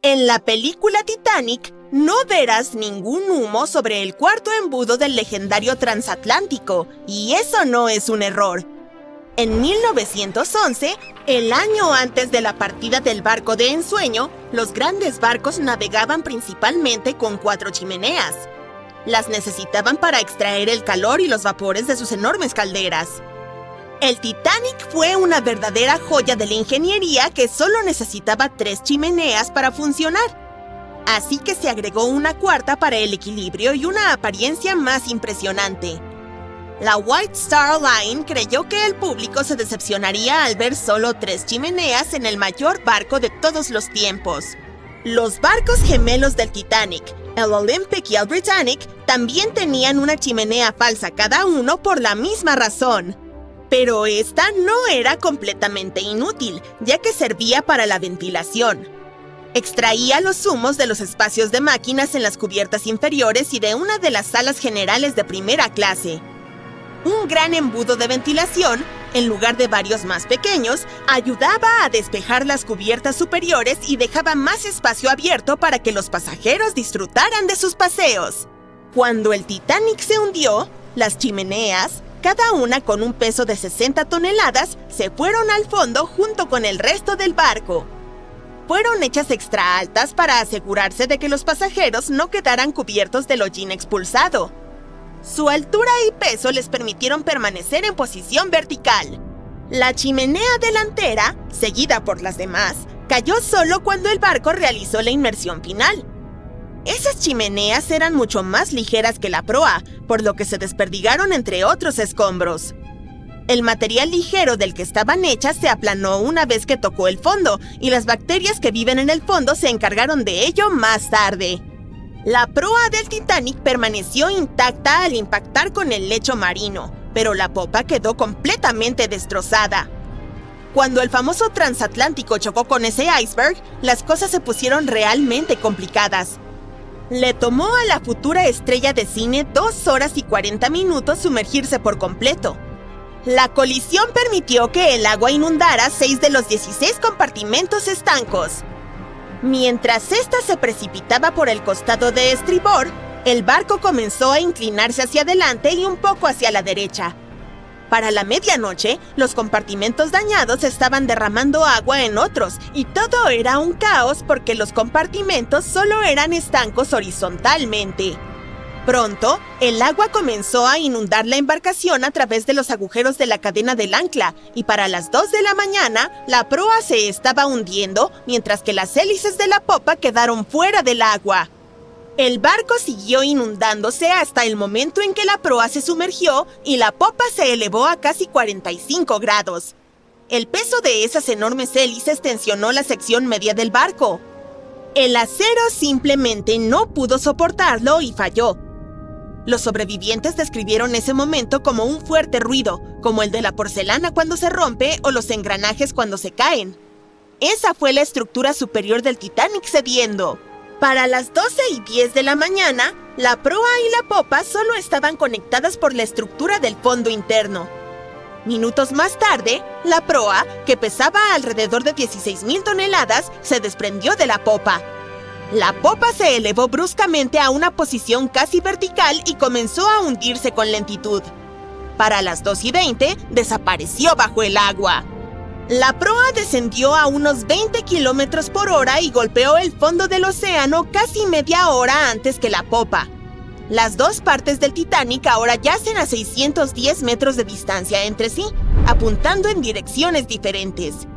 En la película Titanic, no verás ningún humo sobre el cuarto embudo del legendario transatlántico, y eso no es un error. En 1911, el año antes de la partida del barco de ensueño, los grandes barcos navegaban principalmente con 4 chimeneas. Las necesitaban para extraer el calor y los vapores de sus enormes calderas. El Titanic fue una verdadera joya de la ingeniería que solo necesitaba 3 chimeneas para funcionar. Así que se agregó una cuarta para el equilibrio y una apariencia más impresionante. La White Star Line creyó que el público se decepcionaría al ver solo 3 chimeneas en el mayor barco de todos los tiempos. Los barcos gemelos del Titanic, el Olympic y el Britannic, también tenían una chimenea falsa cada uno por la misma razón. Pero esta no era completamente inútil, ya que servía para la ventilación. Extraía los humos de los espacios de máquinas en las cubiertas inferiores y de una de las salas generales de primera clase. Un gran embudo de ventilación, en lugar de varios más pequeños, ayudaba a despejar las cubiertas superiores y dejaba más espacio abierto para que los pasajeros disfrutaran de sus paseos. Cuando el Titanic se hundió, las chimeneas, cada una con un peso de 60 toneladas, se fueron al fondo junto con el resto del barco. Fueron hechas extra altas para asegurarse de que los pasajeros no quedaran cubiertos del hollín expulsado. Su altura y peso les permitieron permanecer en posición vertical. La chimenea delantera, seguida por las demás, cayó solo cuando el barco realizó la inmersión final. Esas chimeneas eran mucho más ligeras que la proa, por lo que se desperdigaron entre otros escombros. El material ligero del que estaban hechas se aplanó una vez que tocó el fondo, y las bacterias que viven en el fondo se encargaron de ello más tarde. La proa del Titanic permaneció intacta al impactar con el lecho marino, pero la popa quedó completamente destrozada. Cuando el famoso transatlántico chocó con ese iceberg, las cosas se pusieron realmente complicadas. Le tomó a la futura estrella de cine 2 horas y 40 minutos sumergirse por completo. La colisión permitió que el agua inundara 6 de los 16 compartimentos estancos. Mientras ésta se precipitaba por el costado de estribor, el barco comenzó a inclinarse hacia adelante y un poco hacia la derecha. Para la medianoche, los compartimentos dañados estaban derramando agua en otros, y todo era un caos porque los compartimentos solo eran estancos horizontalmente. Pronto, el agua comenzó a inundar la embarcación a través de los agujeros de la cadena del ancla, y para las 2 de la mañana, la proa se estaba hundiendo, mientras que las hélices de la popa quedaron fuera del agua. El barco siguió inundándose hasta el momento en que la proa se sumergió y la popa se elevó a casi 45 grados. El peso de esas enormes hélices tensionó la sección media del barco. El acero simplemente no pudo soportarlo y falló. Los sobrevivientes describieron ese momento como un fuerte ruido, como el de la porcelana cuando se rompe o los engranajes cuando se caen. Esa fue la estructura superior del Titanic cediendo. Para las 12:10 de la mañana, la proa y la popa solo estaban conectadas por la estructura del fondo interno. Minutos más tarde, la proa, que pesaba alrededor de 16,000 toneladas, se desprendió de la popa. La popa se elevó bruscamente a una posición casi vertical y comenzó a hundirse con lentitud. Para las 2:20, desapareció bajo el agua. La proa descendió a unos 20 kilómetros por hora y golpeó el fondo del océano casi media hora antes que la popa. Las dos partes del Titanic ahora yacen a 610 metros de distancia entre sí, apuntando en direcciones diferentes.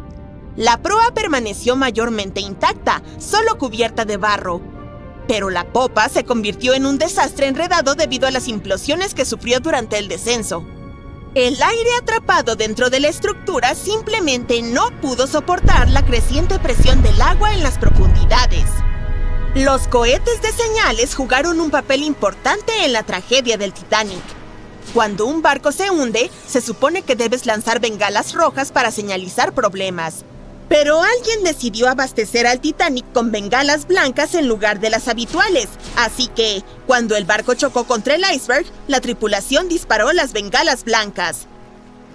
La proa permaneció mayormente intacta, solo cubierta de barro. Pero la popa se convirtió en un desastre enredado debido a las implosiones que sufrió durante el descenso. El aire atrapado dentro de la estructura simplemente no pudo soportar la creciente presión del agua en las profundidades. Los cohetes de señales jugaron un papel importante en la tragedia del Titanic. Cuando un barco se hunde, se supone que debes lanzar bengalas rojas para señalizar problemas. Pero alguien decidió abastecer al Titanic con bengalas blancas en lugar de las habituales, así que, cuando el barco chocó contra el iceberg, la tripulación disparó las bengalas blancas.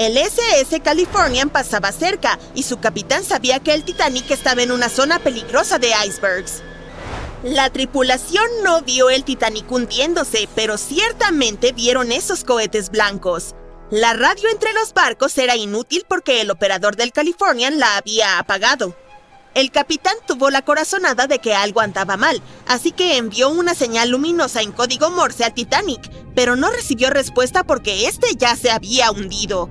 El SS Californian pasaba cerca y su capitán sabía que el Titanic estaba en una zona peligrosa de icebergs. La tripulación no vio el Titanic hundiéndose, pero ciertamente vieron esos cohetes blancos. La radio entre los barcos era inútil porque el operador del Californian la había apagado. El capitán tuvo la corazonada de que algo andaba mal, así que envió una señal luminosa en código Morse al Titanic, pero no recibió respuesta porque este ya se había hundido.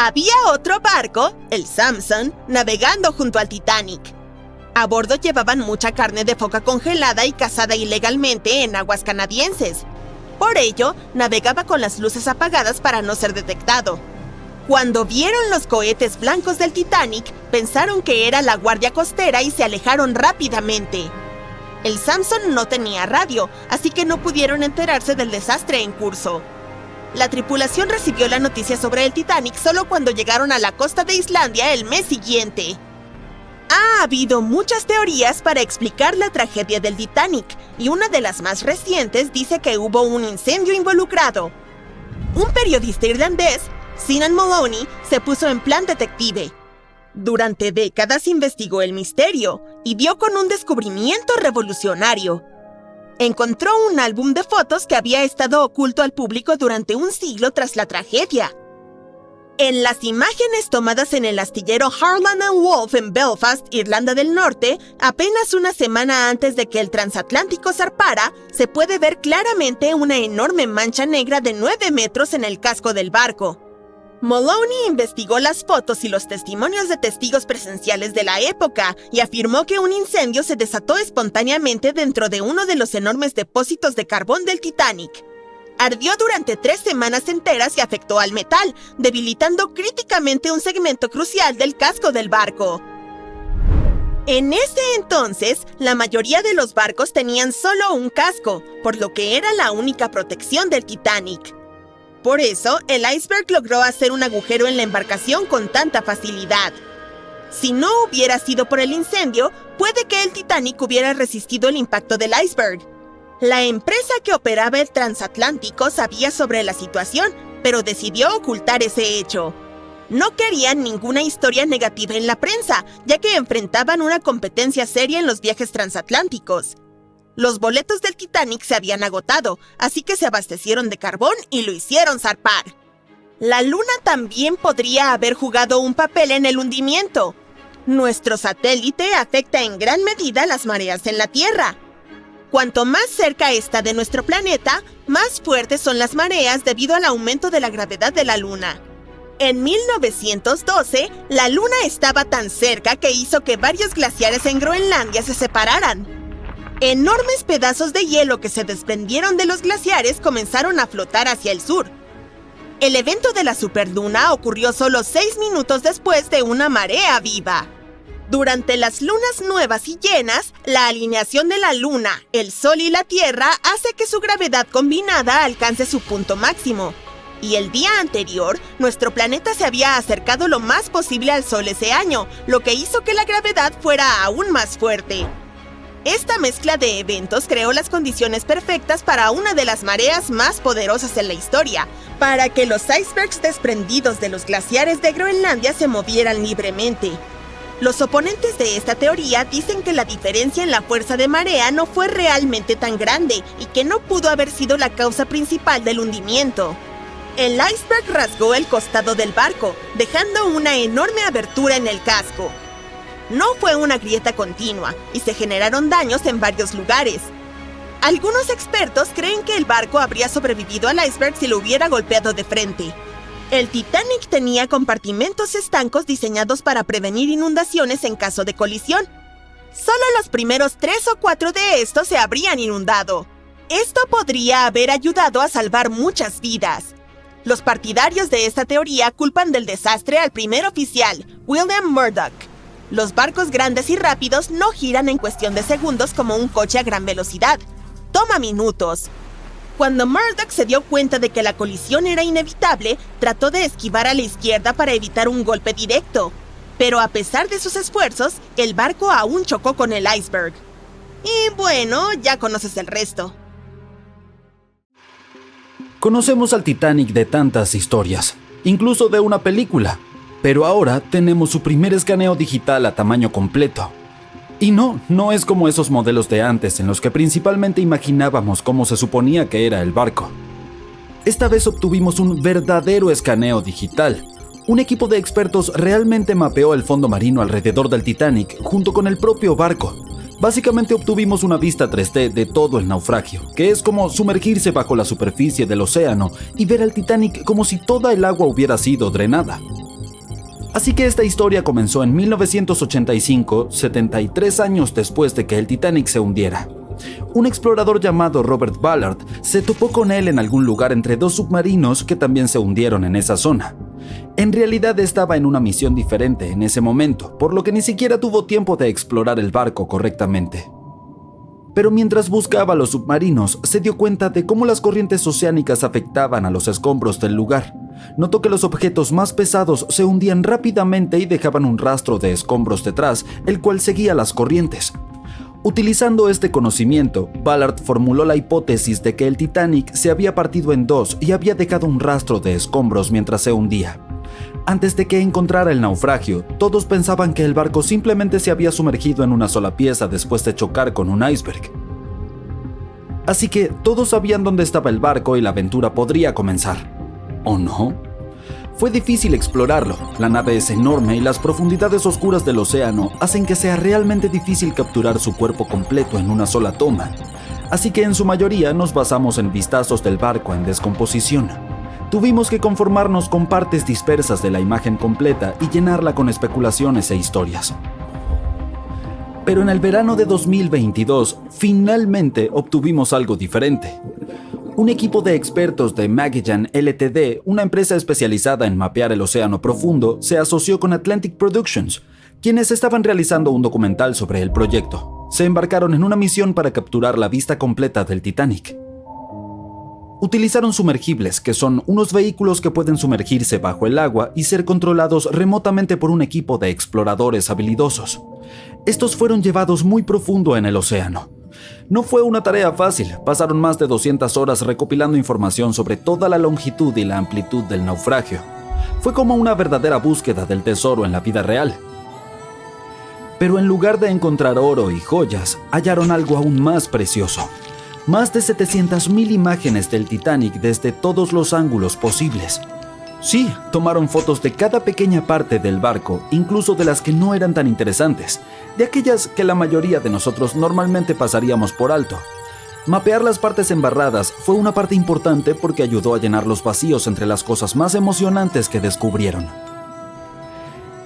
Había otro barco, el Samson, navegando junto al Titanic. A bordo llevaban mucha carne de foca congelada y cazada ilegalmente en aguas canadienses. Por ello, navegaba con las luces apagadas para no ser detectado. Cuando vieron los cohetes blancos del Titanic, pensaron que era la guardia costera y se alejaron rápidamente. El Samson no tenía radio, así que no pudieron enterarse del desastre en curso. La tripulación recibió la noticia sobre el Titanic solo cuando llegaron a la costa de Islandia el mes siguiente. Ha habido muchas teorías para explicar la tragedia del Titanic, y una de las más recientes dice que hubo un incendio involucrado. Un periodista irlandés, Sinan Moloney, se puso en plan detective. Durante décadas investigó el misterio y dio con un descubrimiento revolucionario. Encontró un álbum de fotos que había estado oculto al público durante un siglo tras la tragedia. En las imágenes tomadas en el astillero Harland & Wolff en Belfast, Irlanda del Norte, apenas una semana antes de que el transatlántico zarpara, se puede ver claramente una enorme mancha negra de 9 metros en el casco del barco. Moloney investigó las fotos y los testimonios de testigos presenciales de la época y afirmó que un incendio se desató espontáneamente dentro de uno de los enormes depósitos de carbón del Titanic. Ardió durante 3 semanas enteras y afectó al metal, debilitando críticamente un segmento crucial del casco del barco. En ese entonces, la mayoría de los barcos tenían solo un casco, por lo que era la única protección del Titanic. Por eso, el iceberg logró hacer un agujero en la embarcación con tanta facilidad. Si no hubiera sido por el incendio, puede que el Titanic hubiera resistido el impacto del iceberg. La empresa que operaba el transatlántico sabía sobre la situación, pero decidió ocultar ese hecho. No querían ninguna historia negativa en la prensa, ya que enfrentaban una competencia seria en los viajes transatlánticos. Los boletos del Titanic se habían agotado, así que se abastecieron de carbón y lo hicieron zarpar. La Luna también podría haber jugado un papel en el hundimiento. Nuestro satélite afecta en gran medida las mareas en la Tierra. Cuanto más cerca está de nuestro planeta, más fuertes son las mareas debido al aumento de la gravedad de la Luna. En 1912, la Luna estaba tan cerca que hizo que varios glaciares en Groenlandia se separaran. Enormes pedazos de hielo que se desprendieron de los glaciares comenzaron a flotar hacia el sur. El evento de la superluna ocurrió solo 6 minutos después de una marea viva. Durante las lunas nuevas y llenas, la alineación de la Luna, el Sol y la Tierra hace que su gravedad combinada alcance su punto máximo. Y el día anterior, nuestro planeta se había acercado lo más posible al Sol ese año, lo que hizo que la gravedad fuera aún más fuerte. Esta mezcla de eventos creó las condiciones perfectas para una de las mareas más poderosas en la historia, para que los icebergs desprendidos de los glaciares de Groenlandia se movieran libremente. Los oponentes de esta teoría dicen que la diferencia en la fuerza de marea no fue realmente tan grande y que no pudo haber sido la causa principal del hundimiento. El iceberg rasgó el costado del barco, dejando una enorme abertura en el casco. No fue una grieta continua y se generaron daños en varios lugares. Algunos expertos creen que el barco habría sobrevivido al iceberg si lo hubiera golpeado de frente. El Titanic tenía compartimentos estancos diseñados para prevenir inundaciones en caso de colisión. Solo los primeros 3 o 4 de estos se habrían inundado. Esto podría haber ayudado a salvar muchas vidas. Los partidarios de esta teoría culpan del desastre al primer oficial, William Murdoch. Los barcos grandes y rápidos no giran en cuestión de segundos como un coche a gran velocidad. Toma minutos. Cuando Murdoch se dio cuenta de que la colisión era inevitable, trató de esquivar a la izquierda para evitar un golpe directo. Pero a pesar de sus esfuerzos, el barco aún chocó con el iceberg. Y bueno, ya conoces el resto. Conocemos al Titanic de tantas historias, incluso de una película. Pero ahora tenemos su primer escaneo digital a tamaño completo. Y no es como esos modelos de antes en los que principalmente imaginábamos cómo se suponía que era el barco. Esta vez obtuvimos un verdadero escaneo digital. Un equipo de expertos realmente mapeó el fondo marino alrededor del Titanic junto con el propio barco. Básicamente obtuvimos una vista 3D de todo el naufragio, que es como sumergirse bajo la superficie del océano y ver al Titanic como si toda el agua hubiera sido drenada. Así que esta historia comenzó en 1985, 73 años después de que el Titanic se hundiera. Un explorador llamado Robert Ballard se topó con él en algún lugar entre dos submarinos que también se hundieron en esa zona. En realidad estaba en una misión diferente en ese momento, por lo que ni siquiera tuvo tiempo de explorar el barco correctamente. Pero mientras buscaba los submarinos, se dio cuenta de cómo las corrientes oceánicas afectaban a los escombros del lugar. Notó que los objetos más pesados se hundían rápidamente y dejaban un rastro de escombros detrás, el cual seguía las corrientes. Utilizando este conocimiento, Ballard formuló la hipótesis de que el Titanic se había partido en dos y había dejado un rastro de escombros mientras se hundía. Antes de que encontrara el naufragio, todos pensaban que el barco simplemente se había sumergido en una sola pieza después de chocar con un iceberg. Así que todos sabían dónde estaba el barco y la aventura podría comenzar. ¿O no? Fue difícil explorarlo. La nave es enorme y las profundidades oscuras del océano hacen que sea realmente difícil capturar su cuerpo completo en una sola toma. Así que en su mayoría nos basamos en vistazos del barco en descomposición. Tuvimos que conformarnos con partes dispersas de la imagen completa y llenarla con especulaciones e historias. Pero en el verano de 2022, finalmente obtuvimos algo diferente. Un equipo de expertos de Magellan Ltd., una empresa especializada en mapear el océano profundo, se asoció con Atlantic Productions, quienes estaban realizando un documental sobre el proyecto. Se embarcaron en una misión para capturar la vista completa del Titanic. Utilizaron sumergibles, que son unos vehículos que pueden sumergirse bajo el agua y ser controlados remotamente por un equipo de exploradores habilidosos. Estos fueron llevados muy profundo en el océano. No fue una tarea fácil, pasaron más de 200 horas recopilando información sobre toda la longitud y la amplitud del naufragio. Fue como una verdadera búsqueda del tesoro en la vida real. Pero en lugar de encontrar oro y joyas, hallaron algo aún más precioso. Más de 700,000 imágenes del Titanic desde todos los ángulos posibles. Sí, tomaron fotos de cada pequeña parte del barco, incluso de las que no eran tan interesantes, de aquellas que la mayoría de nosotros normalmente pasaríamos por alto. Mapear las partes embarradas fue una parte importante porque ayudó a llenar los vacíos entre las cosas más emocionantes que descubrieron.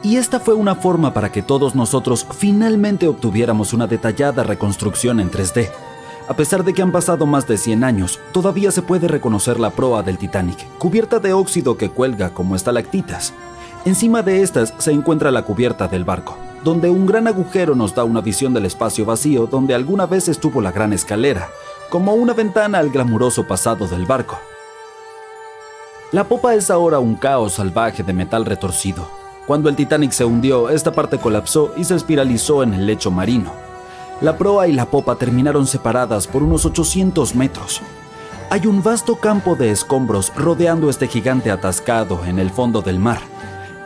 Y esta fue una forma para que todos nosotros finalmente obtuviéramos una detallada reconstrucción en 3D. A pesar de que han pasado más de 100 años, todavía se puede reconocer la proa del Titanic, cubierta de óxido que cuelga como estalactitas. Encima de estas se encuentra la cubierta del barco, donde un gran agujero nos da una visión del espacio vacío donde alguna vez estuvo la gran escalera, como una ventana al glamuroso pasado del barco. La popa es ahora un caos salvaje de metal retorcido. Cuando el Titanic se hundió, esta parte colapsó y se espiralizó en el lecho marino. La proa y la popa terminaron separadas por unos 800 metros. Hay un vasto campo de escombros rodeando este gigante atascado en el fondo del mar.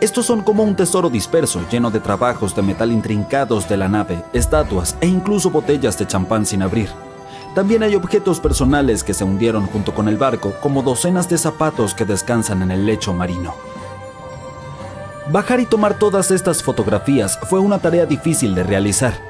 Estos son como un tesoro disperso, lleno de trabajos de metal intrincados de la nave, estatuas e incluso botellas de champán sin abrir. También hay objetos personales que se hundieron junto con el barco, como docenas de zapatos que descansan en el lecho marino. Bajar y tomar todas estas fotografías fue una tarea difícil de realizar.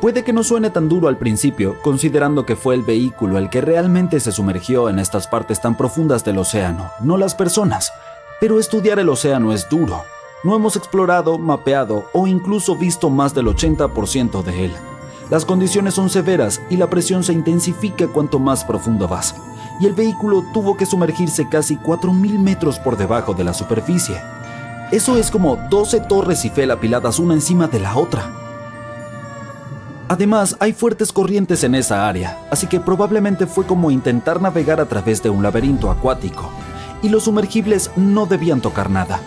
Puede que no suene tan duro al principio, considerando que fue el vehículo el que realmente se sumergió en estas partes tan profundas del océano, no las personas. Pero estudiar el océano es duro. No hemos explorado, mapeado o incluso visto más del 80% de él. Las condiciones son severas y la presión se intensifica cuanto más profundo vas. Y el vehículo tuvo que sumergirse casi 4,000 metros por debajo de la superficie. Eso es como 12 torres Eiffel apiladas una encima de la otra. Además, hay fuertes corrientes en esa área, así que probablemente fue como intentar navegar a través de un laberinto acuático. Y los sumergibles no debían tocar nada.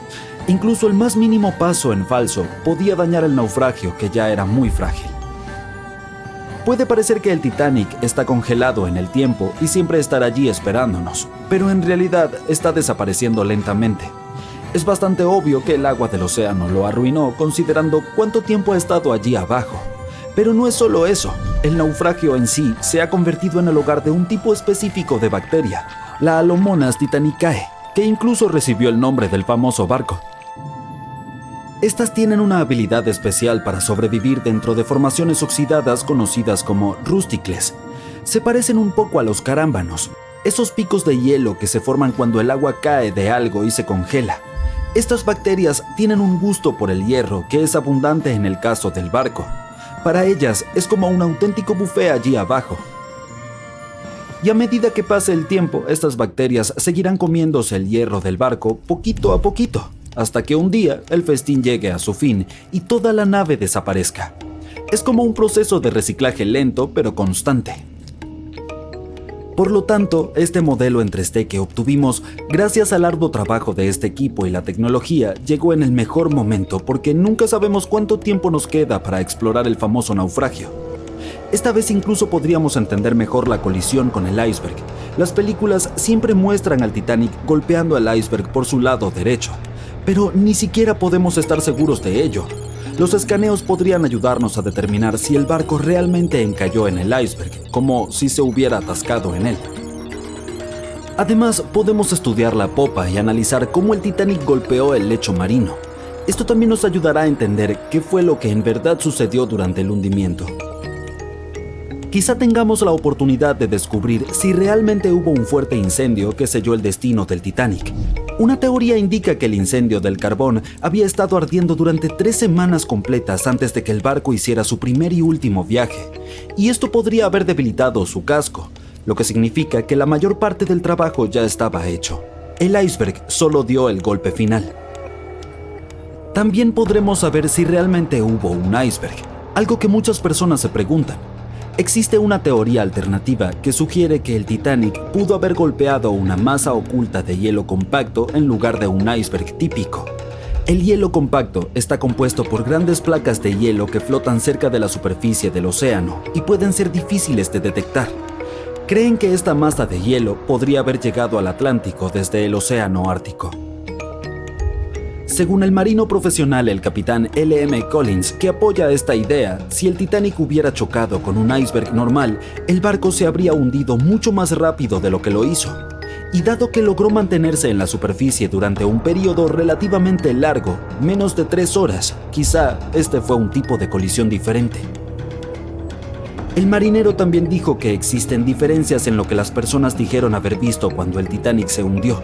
Incluso el más mínimo paso en falso podía dañar el naufragio, que ya era muy frágil. Puede parecer que el Titanic está congelado en el tiempo y siempre estará allí esperándonos, pero en realidad está desapareciendo lentamente. Es bastante obvio que el agua del océano lo arruinó, considerando cuánto tiempo ha estado allí abajo. Pero no es solo eso. El naufragio en sí se ha convertido en el hogar de un tipo específico de bacteria, la Alomonas titanicae, que incluso recibió el nombre del famoso barco. Estas tienen una habilidad especial para sobrevivir dentro de formaciones oxidadas conocidas como rústicles. Se parecen un poco a los carámbanos, esos picos de hielo que se forman cuando el agua cae de algo y se congela. Estas bacterias tienen un gusto por el hierro que es abundante en el caso del barco. Para ellas es como un auténtico buffet allí abajo. Y a medida que pase el tiempo, estas bacterias seguirán comiéndose el hierro del barco poquito a poquito, hasta que un día el festín llegue a su fin y toda la nave desaparezca. Es como un proceso de reciclaje lento pero constante. Por lo tanto, este modelo en 3D que obtuvimos gracias al arduo trabajo de este equipo y la tecnología llegó en el mejor momento porque nunca sabemos cuánto tiempo nos queda para explorar el famoso naufragio. Esta vez incluso podríamos entender mejor la colisión con el iceberg. Las películas siempre muestran al Titanic golpeando al iceberg por su lado derecho, pero ni siquiera podemos estar seguros de ello. Los escaneos podrían ayudarnos a determinar si el barco realmente encalló en el iceberg, como si se hubiera atascado en él. Además, podemos estudiar la popa y analizar cómo el Titanic golpeó el lecho marino. Esto también nos ayudará a entender qué fue lo que en verdad sucedió durante el hundimiento. Quizá tengamos la oportunidad de descubrir si realmente hubo un fuerte incendio que selló el destino del Titanic. Una teoría indica que el incendio del carbón había estado ardiendo durante 3 semanas completas antes de que el barco hiciera su primer y último viaje, y esto podría haber debilitado su casco, lo que significa que la mayor parte del trabajo ya estaba hecho. El iceberg solo dio el golpe final. También podremos saber si realmente hubo un iceberg, algo que muchas personas se preguntan. Existe una teoría alternativa que sugiere que el Titanic pudo haber golpeado una masa oculta de hielo compacto en lugar de un iceberg típico. El hielo compacto está compuesto por grandes placas de hielo que flotan cerca de la superficie del océano y pueden ser difíciles de detectar. Creen que esta masa de hielo podría haber llegado al Atlántico desde el océano Ártico. Según el marino profesional el capitán L.M. Collins, que apoya esta idea, si el Titanic hubiera chocado con un iceberg normal, el barco se habría hundido mucho más rápido de lo que lo hizo. Y dado que logró mantenerse en la superficie durante un periodo relativamente largo, menos de 3 horas, quizá este fue un tipo de colisión diferente. El marinero también dijo que existen diferencias en lo que las personas dijeron haber visto cuando el Titanic se hundió.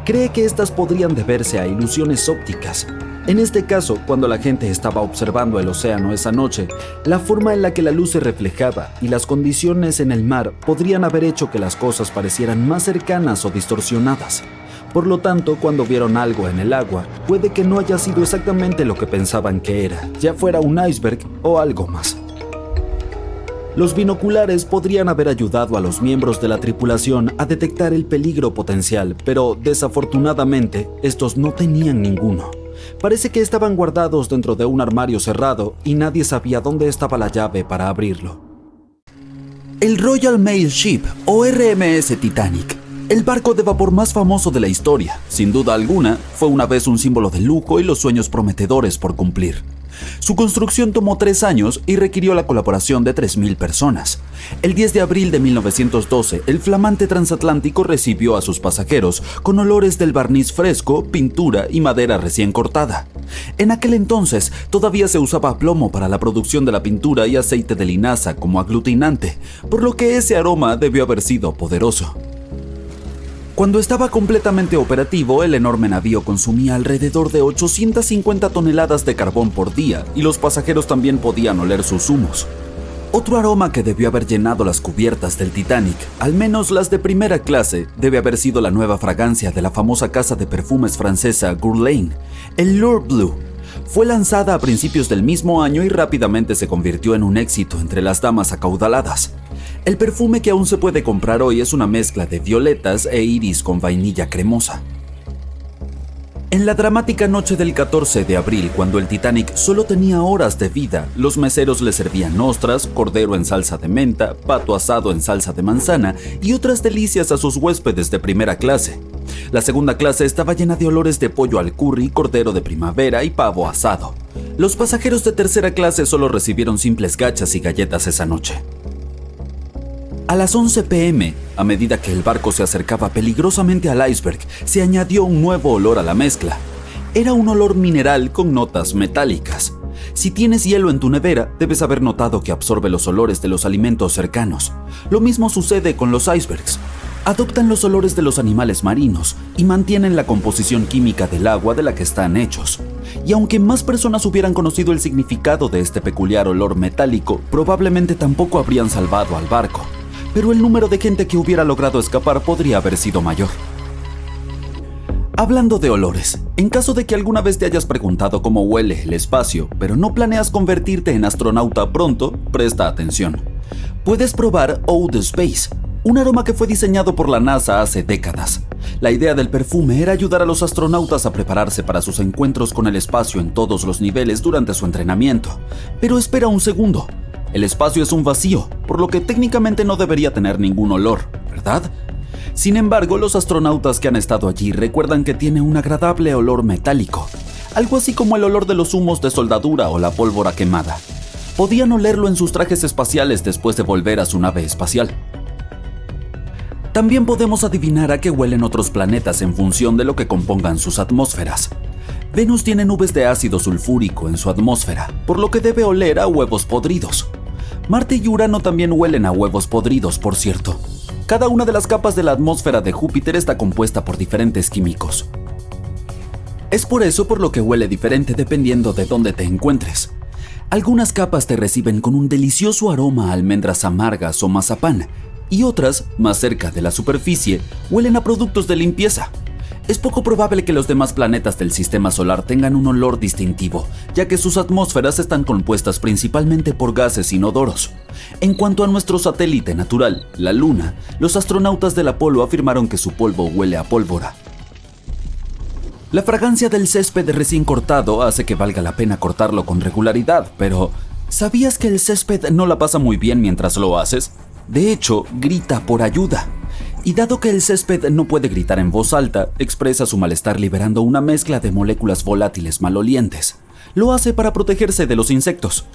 Cree que estas podrían deberse a ilusiones ópticas. En este caso, cuando la gente estaba observando el océano esa noche, la forma en la que la luz se reflejaba y las condiciones en el mar podrían haber hecho que las cosas parecieran más cercanas o distorsionadas. Por lo tanto, cuando vieron algo en el agua, puede que no haya sido exactamente lo que pensaban que era, ya fuera un iceberg o algo más. Los binoculares podrían haber ayudado a los miembros de la tripulación a detectar el peligro potencial, pero desafortunadamente estos no tenían ninguno. Parece que estaban guardados dentro de un armario cerrado y nadie sabía dónde estaba la llave para abrirlo. El Royal Mail Ship o RMS Titanic, el barco de vapor más famoso de la historia, sin duda alguna, fue una vez un símbolo de lujo y los sueños prometedores por cumplir. Su construcción tomó 3 años y requirió la colaboración de 3.000 personas. El 10 de abril de 1912, el flamante transatlántico recibió a sus pasajeros con olores del barniz fresco, pintura y madera recién cortada. En aquel entonces, todavía se usaba plomo para la producción de la pintura y aceite de linaza como aglutinante, por lo que ese aroma debió haber sido poderoso. Cuando estaba completamente operativo, el enorme navío consumía alrededor de 850 toneladas de carbón por día y los pasajeros también podían oler sus humos. Otro aroma que debió haber llenado las cubiertas del Titanic, al menos las de primera clase, debe haber sido la nueva fragancia de la famosa casa de perfumes francesa Guerlain, el L'Or Bleu. Fue lanzada a principios del mismo año y rápidamente se convirtió en un éxito entre las damas acaudaladas. El perfume que aún se puede comprar hoy es una mezcla de violetas e iris con vainilla cremosa. En la dramática noche del 14 de abril, cuando el Titanic solo tenía horas de vida, los meseros le servían ostras, cordero en salsa de menta, pato asado en salsa de manzana y otras delicias a sus huéspedes de primera clase. La segunda clase estaba llena de olores de pollo al curry, cordero de primavera y pavo asado. Los pasajeros de tercera clase solo recibieron simples gachas y galletas esa noche. A las 11 p.m., a medida que el barco se acercaba peligrosamente al iceberg, se añadió un nuevo olor a la mezcla. Era un olor mineral con notas metálicas. Si tienes hielo en tu nevera, debes haber notado que absorbe los olores de los alimentos cercanos. Lo mismo sucede con los icebergs. Adoptan los olores de los animales marinos y mantienen la composición química del agua de la que están hechos. Y aunque más personas hubieran conocido el significado de este peculiar olor metálico, probablemente tampoco habrían salvado al barco. Pero el número de gente que hubiera logrado escapar podría haber sido mayor. Hablando de olores, en caso de que alguna vez te hayas preguntado cómo huele el espacio, pero no planeas convertirte en astronauta pronto, presta atención. Puedes probar Oud Space, un aroma que fue diseñado por la NASA hace décadas. La idea del perfume era ayudar a los astronautas a prepararse para sus encuentros con el espacio en todos los niveles durante su entrenamiento. Pero espera un segundo. El espacio es un vacío, por lo que técnicamente no debería tener ningún olor, ¿verdad? Sin embargo, los astronautas que han estado allí recuerdan que tiene un agradable olor metálico, algo así como el olor de los humos de soldadura o la pólvora quemada. Podían olerlo en sus trajes espaciales después de volver a su nave espacial. También podemos adivinar a qué huelen otros planetas en función de lo que compongan sus atmósferas. Venus tiene nubes de ácido sulfúrico en su atmósfera, por lo que debe oler a huevos podridos. Marte y Urano también huelen a huevos podridos, por cierto. Cada una de las capas de la atmósfera de Júpiter está compuesta por diferentes químicos. Es por eso por lo que huele diferente dependiendo de dónde te encuentres. Algunas capas te reciben con un delicioso aroma a almendras amargas o mazapán, y otras, más cerca de la superficie, huelen a productos de limpieza. Es poco probable que los demás planetas del sistema solar tengan un olor distintivo, ya que sus atmósferas están compuestas principalmente por gases inodoros. En cuanto a nuestro satélite natural, la Luna, los astronautas del Apolo afirmaron que su polvo huele a pólvora. La fragancia del césped recién cortado hace que valga la pena cortarlo con regularidad, pero ¿sabías que el césped no la pasa muy bien mientras lo haces? De hecho, grita por ayuda. Y dado que el césped no puede gritar en voz alta, expresa su malestar liberando una mezcla de moléculas volátiles malolientes. Lo hace para protegerse de los insectos.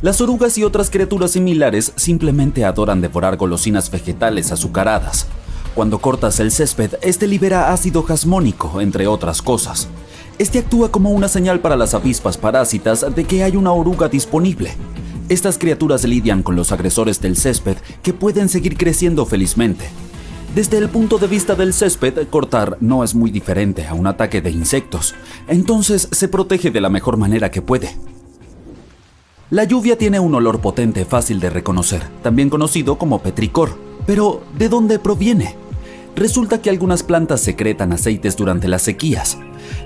Las orugas y otras criaturas similares simplemente adoran devorar golosinas vegetales azucaradas. Cuando cortas el césped, este libera ácido jasmónico, entre otras cosas. Este actúa como una señal para las avispas parásitas de que hay una oruga disponible. Estas criaturas lidian con los agresores del césped que pueden seguir creciendo felizmente. Desde el punto de vista del césped, cortar no es muy diferente a un ataque de insectos, entonces se protege de la mejor manera que puede. La lluvia tiene un olor potente fácil de reconocer, también conocido como petricor. Pero, ¿de dónde proviene? Resulta que algunas plantas secretan aceites durante las sequías.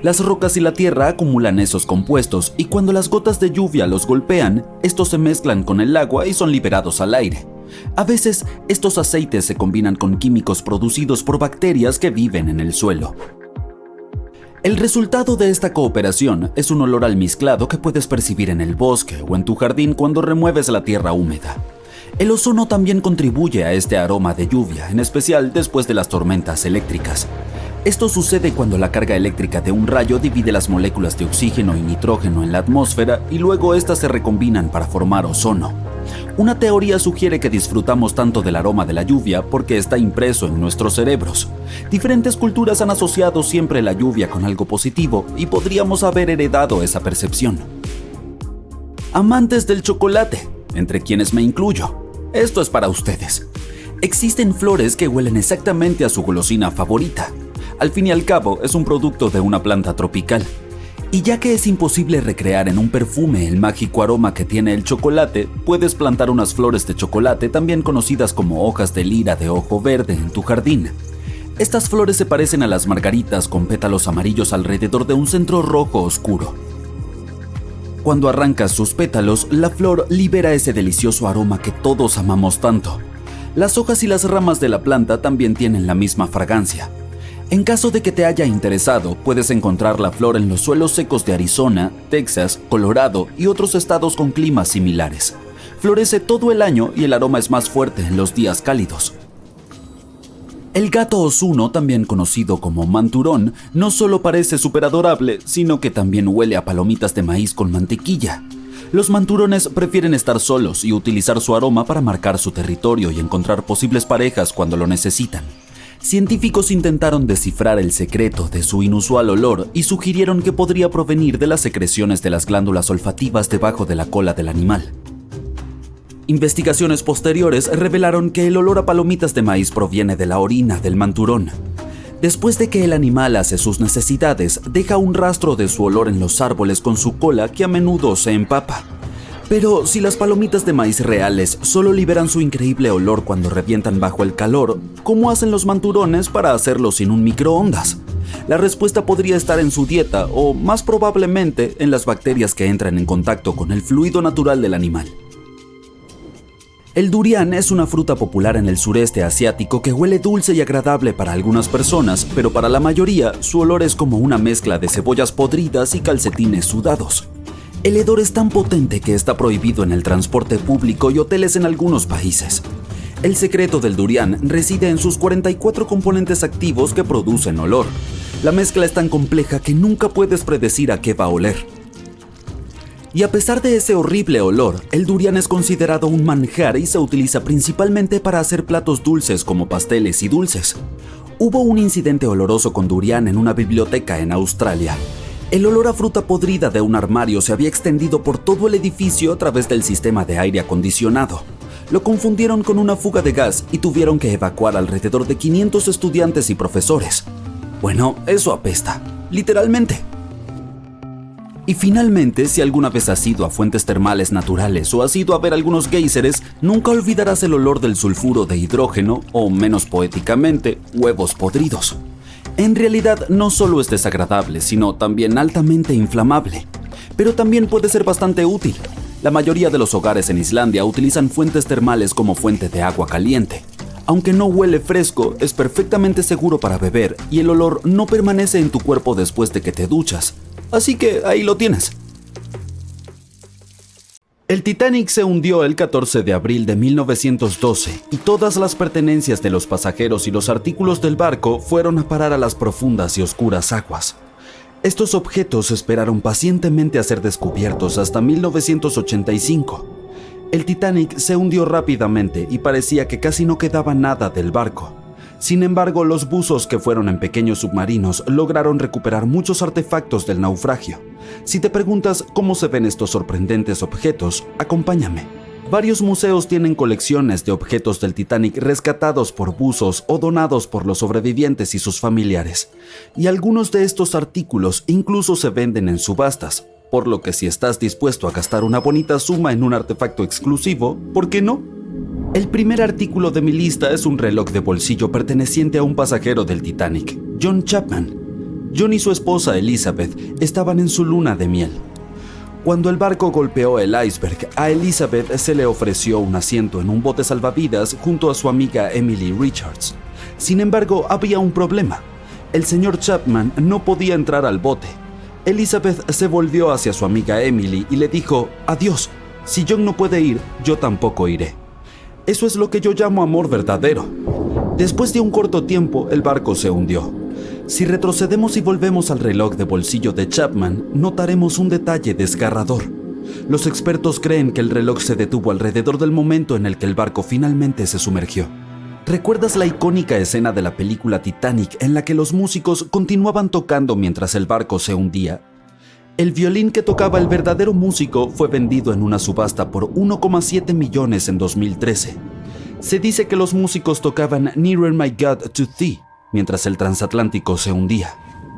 Las rocas y la tierra acumulan esos compuestos y cuando las gotas de lluvia los golpean, estos se mezclan con el agua y son liberados al aire. A veces, estos aceites se combinan con químicos producidos por bacterias que viven en el suelo. El resultado de esta cooperación es un olor almizclado que puedes percibir en el bosque o en tu jardín cuando remueves la tierra húmeda. El ozono también contribuye a este aroma de lluvia, en especial después de las tormentas eléctricas. Esto sucede cuando la carga eléctrica de un rayo divide las moléculas de oxígeno y nitrógeno en la atmósfera y luego estas se recombinan para formar ozono. Una teoría sugiere que disfrutamos tanto del aroma de la lluvia porque está impreso en nuestros cerebros. Diferentes culturas han asociado siempre la lluvia con algo positivo y podríamos haber heredado esa percepción. Amantes del chocolate, entre quienes me incluyo, esto es para ustedes. Existen flores que huelen exactamente a su golosina favorita. Al fin y al cabo, es un producto de una planta tropical. Y ya que es imposible recrear en un perfume el mágico aroma que tiene el chocolate, puedes plantar unas flores de chocolate, también conocidas como hojas de lira de ojo verde, en tu jardín. Estas flores se parecen a las margaritas con pétalos amarillos alrededor de un centro rojo oscuro. Cuando arrancas sus pétalos, la flor libera ese delicioso aroma que todos amamos tanto. Las hojas y las ramas de la planta también tienen la misma fragancia. En caso de que te haya interesado, puedes encontrar la flor en los suelos secos de Arizona, Texas, Colorado y otros estados con climas similares. Florece todo el año y el aroma es más fuerte en los días cálidos. El gato osuno, también conocido como manturón, no solo parece súper adorable, sino que también huele a palomitas de maíz con mantequilla. Los manturones prefieren estar solos y utilizar su aroma para marcar su territorio y encontrar posibles parejas cuando lo necesitan. Científicos intentaron descifrar el secreto de su inusual olor y sugirieron que podría provenir de las secreciones de las glándulas olfativas debajo de la cola del animal. Investigaciones posteriores revelaron que el olor a palomitas de maíz proviene de la orina del manturón. Después de que el animal hace sus necesidades, deja un rastro de su olor en los árboles con su cola que a menudo se empapa. Pero si las palomitas de maíz reales solo liberan su increíble olor cuando revientan bajo el calor, ¿cómo hacen los manturones para hacerlo sin un microondas? La respuesta podría estar en su dieta o, más probablemente, en las bacterias que entran en contacto con el fluido natural del animal. El durián es una fruta popular en el sureste asiático que huele dulce y agradable para algunas personas, pero para la mayoría su olor es como una mezcla de cebollas podridas y calcetines sudados. El hedor es tan potente que está prohibido en el transporte público y hoteles en algunos países. El secreto del durián reside en sus 44 componentes activos que producen olor. La mezcla es tan compleja que nunca puedes predecir a qué va a oler. Y a pesar de ese horrible olor, el durián es considerado un manjar y se utiliza principalmente para hacer platos dulces como pasteles y dulces. Hubo un incidente oloroso con durián en una biblioteca en Australia. El olor a fruta podrida de un armario se había extendido por todo el edificio a través del sistema de aire acondicionado. Lo confundieron con una fuga de gas y tuvieron que evacuar alrededor de 500 estudiantes y profesores. Bueno, eso apesta, literalmente. Y finalmente, si alguna vez has ido a fuentes termales naturales o has ido a ver algunos géiseres, nunca olvidarás el olor del sulfuro de hidrógeno o, menos poéticamente, huevos podridos. En realidad no solo es desagradable, sino también altamente inflamable. Pero también puede ser bastante útil. La mayoría de los hogares en Islandia utilizan fuentes termales como fuente de agua caliente. Aunque no huele fresco, es perfectamente seguro para beber y el olor no permanece en tu cuerpo después de que te duchas. Así que ahí lo tienes. El Titanic se hundió el 14 de abril de 1912 y todas las pertenencias de los pasajeros y los artículos del barco fueron a parar a las profundas y oscuras aguas. Estos objetos esperaron pacientemente a ser descubiertos hasta 1985. El Titanic se hundió rápidamente y parecía que casi no quedaba nada del barco. Sin embargo, los buzos que fueron en pequeños submarinos lograron recuperar muchos artefactos del naufragio. Si te preguntas cómo se ven estos sorprendentes objetos, acompáñame. Varios museos tienen colecciones de objetos del Titanic rescatados por buzos o donados por los sobrevivientes y sus familiares. Y algunos de estos artículos incluso se venden en subastas, por lo que si estás dispuesto a gastar una bonita suma en un artefacto exclusivo, ¿por qué no? El primer artículo de mi lista es un reloj de bolsillo perteneciente a un pasajero del Titanic, John Chapman. John y su esposa Elizabeth estaban en su luna de miel. Cuando el barco golpeó el iceberg, a Elizabeth se le ofreció un asiento en un bote salvavidas junto a su amiga Emily Richards. Sin embargo, había un problema. El señor Chapman no podía entrar al bote. Elizabeth se volvió hacia su amiga Emily y le dijo: «Adiós, si John no puede ir, yo tampoco iré». Eso es lo que yo llamo amor verdadero. Después de un corto tiempo, el barco se hundió. Si retrocedemos y volvemos al reloj de bolsillo de Chapman, notaremos un detalle desgarrador. Los expertos creen que el reloj se detuvo alrededor del momento en el que el barco finalmente se sumergió. ¿Recuerdas la icónica escena de la película Titanic en la que los músicos continuaban tocando mientras el barco se hundía? El violín que tocaba el verdadero músico fue vendido en una subasta por 1,7 millones en 2013. Se dice que los músicos tocaban Nearer My God to Thee mientras el transatlántico se hundía.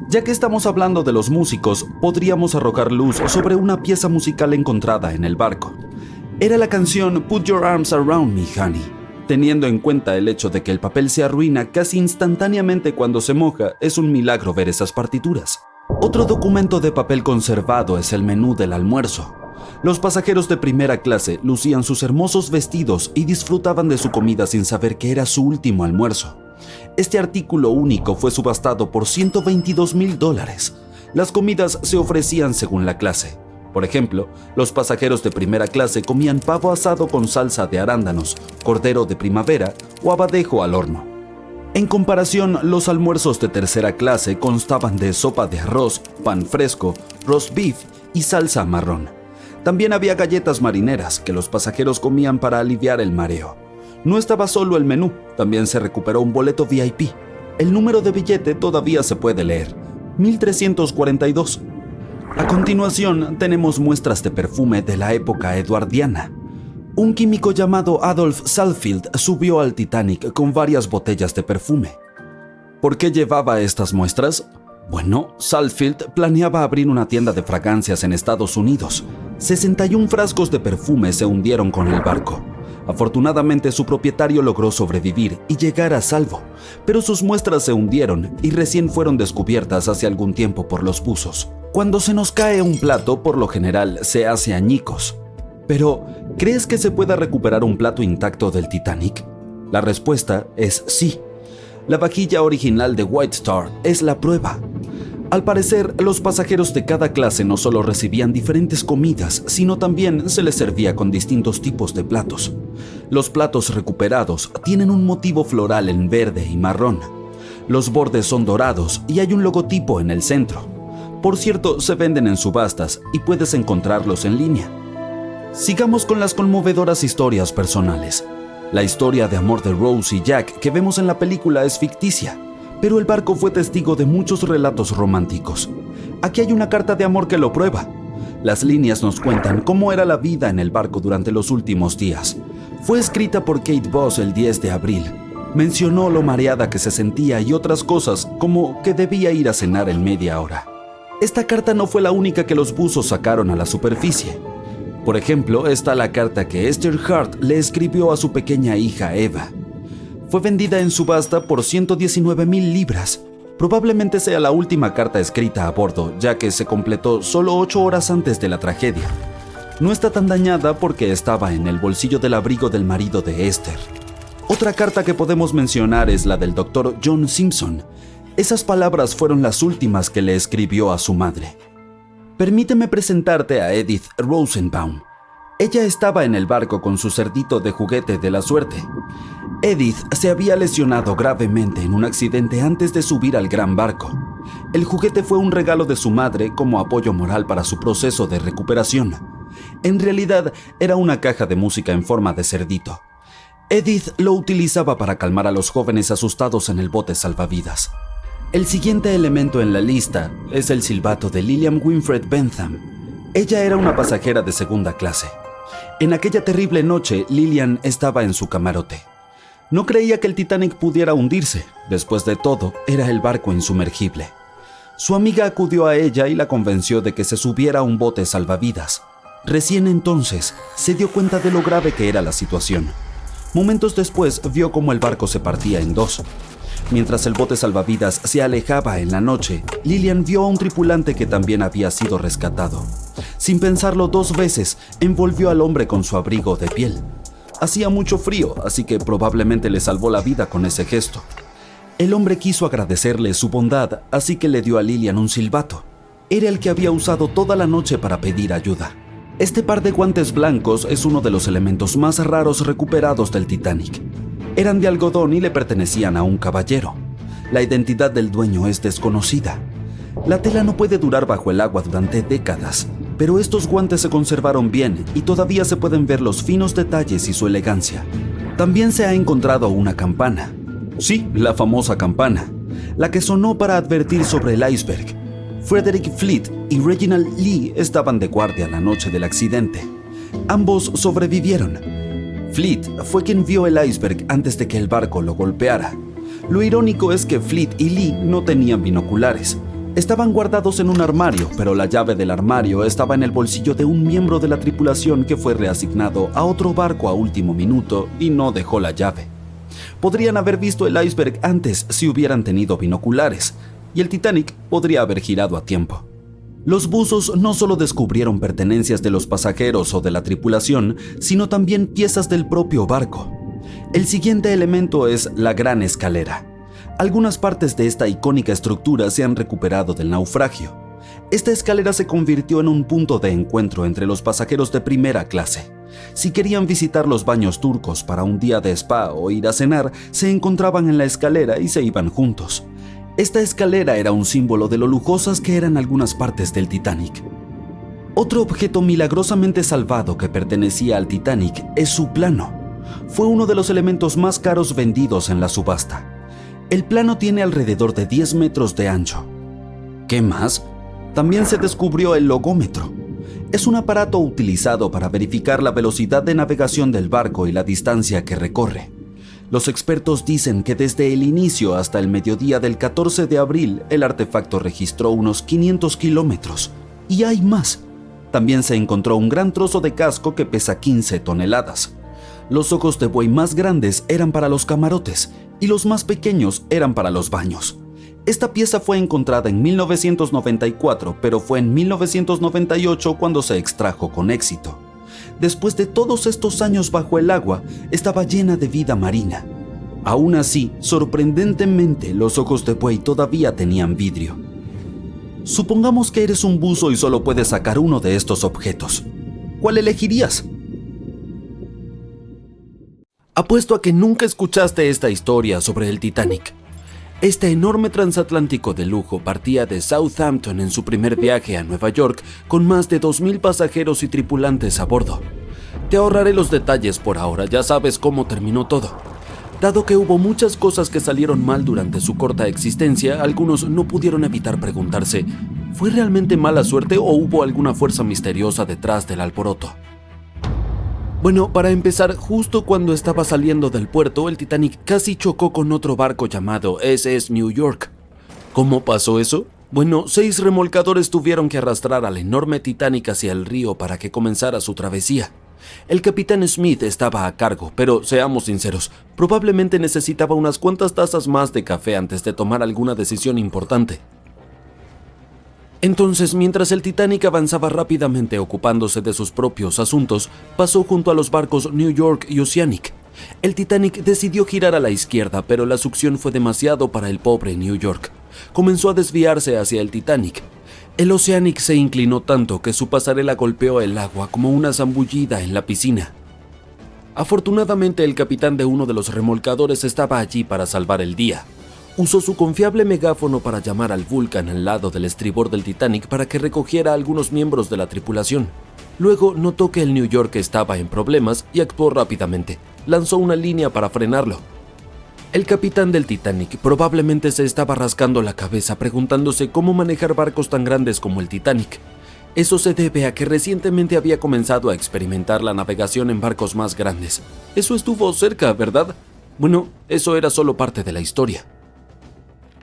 Ya que estamos hablando de los músicos, podríamos arrojar luz sobre una pieza musical encontrada en el barco. Era la canción Put Your Arms Around Me, Honey. Teniendo en cuenta el hecho de que el papel se arruina casi instantáneamente cuando se moja, es un milagro ver esas partituras. Otro documento de papel conservado es el menú del almuerzo. Los pasajeros de primera clase lucían sus hermosos vestidos y disfrutaban de su comida sin saber que era su último almuerzo. Este artículo único fue subastado por $122,000. Las comidas se ofrecían según la clase. Por ejemplo, los pasajeros de primera clase comían pavo asado con salsa de arándanos, cordero de primavera o abadejo al horno. En comparación, los almuerzos de tercera clase constaban de sopa de arroz, pan fresco, roast beef y salsa marrón. También había galletas marineras que los pasajeros comían para aliviar el mareo. No estaba solo el menú, también se recuperó un boleto VIP. El número de billete todavía se puede leer, 1342. A continuación, tenemos muestras de perfume de la época eduardiana. Un químico llamado Adolf Salfield subió al Titanic con varias botellas de perfume. ¿Por qué llevaba estas muestras? Bueno, Salfield planeaba abrir una tienda de fragancias en Estados Unidos. 61 frascos de perfume se hundieron con el barco. Afortunadamente, su propietario logró sobrevivir y llegar a salvo, pero sus muestras se hundieron y recién fueron descubiertas hace algún tiempo por los buzos. Cuando se nos cae un plato, por lo general se hace añicos. Pero, ¿crees que se pueda recuperar un plato intacto del Titanic? La respuesta es sí. La vajilla original de White Star es la prueba. Al parecer, los pasajeros de cada clase no solo recibían diferentes comidas, sino también se les servía con distintos tipos de platos. Los platos recuperados tienen un motivo floral en verde y marrón. Los bordes son dorados y hay un logotipo en el centro. Por cierto, se venden en subastas y puedes encontrarlos en línea. Sigamos con las conmovedoras historias personales. La historia de amor de Rose y Jack que vemos en la película es ficticia, pero el barco fue testigo de muchos relatos románticos. Aquí hay una carta de amor que lo prueba. Las líneas nos cuentan cómo era la vida en el barco durante los últimos días. Fue escrita por Kate Boss el 10 de abril. Mencionó lo mareada que se sentía y otras cosas, como que debía ir a cenar en media hora. Esta carta no fue la única que los buzos sacaron a la superficie. Por ejemplo, está la carta que Esther Hart le escribió a su pequeña hija Eva. Fue vendida en subasta por 119,000 libras. Probablemente sea la última carta escrita a bordo, ya que se completó solo 8 horas antes de la tragedia. No está tan dañada porque estaba en el bolsillo del abrigo del marido de Esther. Otra carta que podemos mencionar es la del Dr. John Simpson. Esas palabras fueron las últimas que le escribió a su madre. Permíteme presentarte a Edith Rosenbaum. Ella estaba en el barco con su cerdito de juguete de la suerte. Edith se había lesionado gravemente en un accidente antes de subir al gran barco. El juguete fue un regalo de su madre como apoyo moral para su proceso de recuperación. En realidad, era una caja de música en forma de cerdito. Edith lo utilizaba para calmar a los jóvenes asustados en el bote salvavidas. El siguiente elemento en la lista es el silbato de Lillian Winfred Bentham. Ella era una pasajera de segunda clase. En aquella terrible noche, Lillian estaba en su camarote. No creía que el Titanic pudiera hundirse. Después de todo, era el barco insumergible. Su amiga acudió a ella y la convenció de que se subiera a un bote salvavidas. Recién entonces se dio cuenta de lo grave que era la situación. Momentos después vio cómo el barco se partía en dos. Mientras el bote salvavidas se alejaba en la noche, Lillian vio a un tripulante que también había sido rescatado. Sin pensarlo 2 veces, envolvió al hombre con su abrigo de piel. Hacía mucho frío, así que probablemente le salvó la vida con ese gesto. El hombre quiso agradecerle su bondad, así que le dio a Lillian un silbato. Era el que había usado toda la noche para pedir ayuda. Este par de guantes blancos es uno de los elementos más raros recuperados del Titanic. Eran de algodón y le pertenecían a un caballero. La identidad del dueño es desconocida. La tela no puede durar bajo el agua durante décadas, pero estos guantes se conservaron bien y todavía se pueden ver los finos detalles y su elegancia. También se ha encontrado una campana. Sí, la famosa campana, la que sonó para advertir sobre el iceberg. Frederick Fleet y Reginald Lee estaban de guardia la noche del accidente. Ambos sobrevivieron. Fleet fue quien vio el iceberg antes de que el barco lo golpeara. Lo irónico es que Fleet y Lee no tenían binoculares. Estaban guardados en un armario, pero la llave del armario estaba en el bolsillo de un miembro de la tripulación que fue reasignado a otro barco a último minuto y no dejó la llave. Podrían haber visto el iceberg antes si hubieran tenido binoculares, y el Titanic podría haber girado a tiempo. Los buzos no solo descubrieron pertenencias de los pasajeros o de la tripulación, sino también piezas del propio barco. El siguiente elemento es la gran escalera. Algunas partes de esta icónica estructura se han recuperado del naufragio. Esta escalera se convirtió en un punto de encuentro entre los pasajeros de primera clase. Si querían visitar los baños turcos para un día de spa o ir a cenar, se encontraban en la escalera y se iban juntos. Esta escalera era un símbolo de lo lujosas que eran algunas partes del Titanic. Otro objeto milagrosamente salvado que pertenecía al Titanic es su plano. Fue uno de los elementos más caros vendidos en la subasta. El plano tiene alrededor de 10 metros de ancho. ¿Qué más? También se descubrió el logómetro. Es un aparato utilizado para verificar la velocidad de navegación del barco y la distancia que recorre. Los expertos dicen que desde el inicio hasta el mediodía del 14 de abril, el artefacto registró unos 500 kilómetros. Y hay más. También se encontró un gran trozo de casco que pesa 15 toneladas. Los ojos de buey más grandes eran para los camarotes y los más pequeños eran para los baños. Esta pieza fue encontrada en 1994, pero fue en 1998 cuando se extrajo con éxito. Después de todos estos años bajo el agua, estaba llena de vida marina. Aún así, sorprendentemente, los ojos de buey todavía tenían vidrio. Supongamos que eres un buzo y solo puedes sacar uno de estos objetos. ¿Cuál elegirías? Apuesto a que nunca escuchaste esta historia sobre el Titanic. Este enorme transatlántico de lujo partía de Southampton en su primer viaje a Nueva York con más de 2,000 pasajeros y tripulantes a bordo. Te ahorraré los detalles por ahora, ya sabes cómo terminó todo. Dado que hubo muchas cosas que salieron mal durante su corta existencia, algunos no pudieron evitar preguntarse, ¿fue realmente mala suerte o hubo alguna fuerza misteriosa detrás del alboroto? Bueno, para empezar, justo cuando estaba saliendo del puerto, el Titanic casi chocó con otro barco llamado SS New York. ¿Cómo pasó eso? Bueno, 6 remolcadores tuvieron que arrastrar al enorme Titanic hacia el río para que comenzara su travesía. El capitán Smith estaba a cargo, pero seamos sinceros, probablemente necesitaba unas cuantas tazas más de café antes de tomar alguna decisión importante. Entonces, mientras el Titanic avanzaba rápidamente ocupándose de sus propios asuntos, pasó junto a los barcos New York y Oceanic. El Titanic decidió girar a la izquierda, pero la succión fue demasiado para el pobre New York. Comenzó a desviarse hacia el Titanic. El Oceanic se inclinó tanto que su pasarela golpeó el agua como una zambullida en la piscina. Afortunadamente, el capitán de uno de los remolcadores estaba allí para salvar el día. Usó su confiable megáfono para llamar al Vulcan al lado del estribor del Titanic para que recogiera a algunos miembros de la tripulación. Luego notó que el New York estaba en problemas y actuó rápidamente. Lanzó una línea para frenarlo. El capitán del Titanic probablemente se estaba rascando la cabeza preguntándose cómo manejar barcos tan grandes como el Titanic. Eso se debe a que recientemente había comenzado a experimentar la navegación en barcos más grandes. Eso estuvo cerca, ¿verdad? Bueno, eso era solo parte de la historia.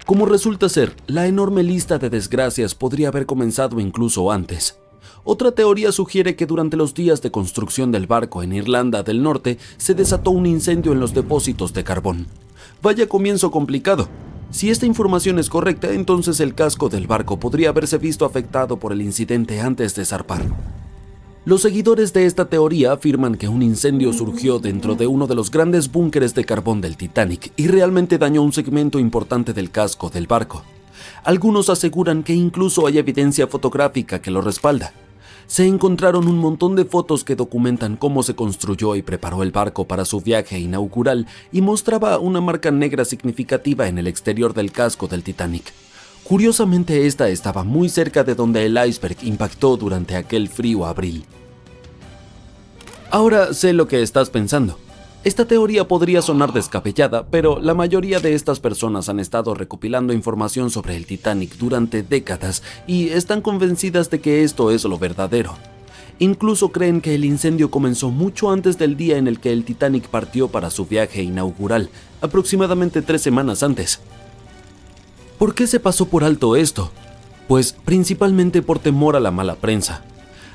Como resulta ser, la enorme lista de desgracias podría haber comenzado incluso antes. Otra teoría sugiere que durante los días de construcción del barco en Irlanda del Norte se desató un incendio en los depósitos de carbón. Vaya comienzo complicado. Si esta información es correcta, entonces el casco del barco podría haberse visto afectado por el incidente antes de zarpar. Los seguidores de esta teoría afirman que un incendio surgió dentro de uno de los grandes búnkeres de carbón del Titanic y realmente dañó un segmento importante del casco del barco. Algunos aseguran que incluso hay evidencia fotográfica que lo respalda. Se encontraron un montón de fotos que documentan cómo se construyó y preparó el barco para su viaje inaugural y mostraba una marca negra significativa en el exterior del casco del Titanic. Curiosamente, esta estaba muy cerca de donde el iceberg impactó durante aquel frío abril. Ahora sé lo que estás pensando. Esta teoría podría sonar descabellada, pero la mayoría de estas personas han estado recopilando información sobre el Titanic durante décadas y están convencidas de que esto es lo verdadero. Incluso creen que el incendio comenzó mucho antes del día en el que el Titanic partió para su viaje inaugural, aproximadamente 3 semanas antes. ¿Por qué se pasó por alto esto? Pues principalmente por temor a la mala prensa.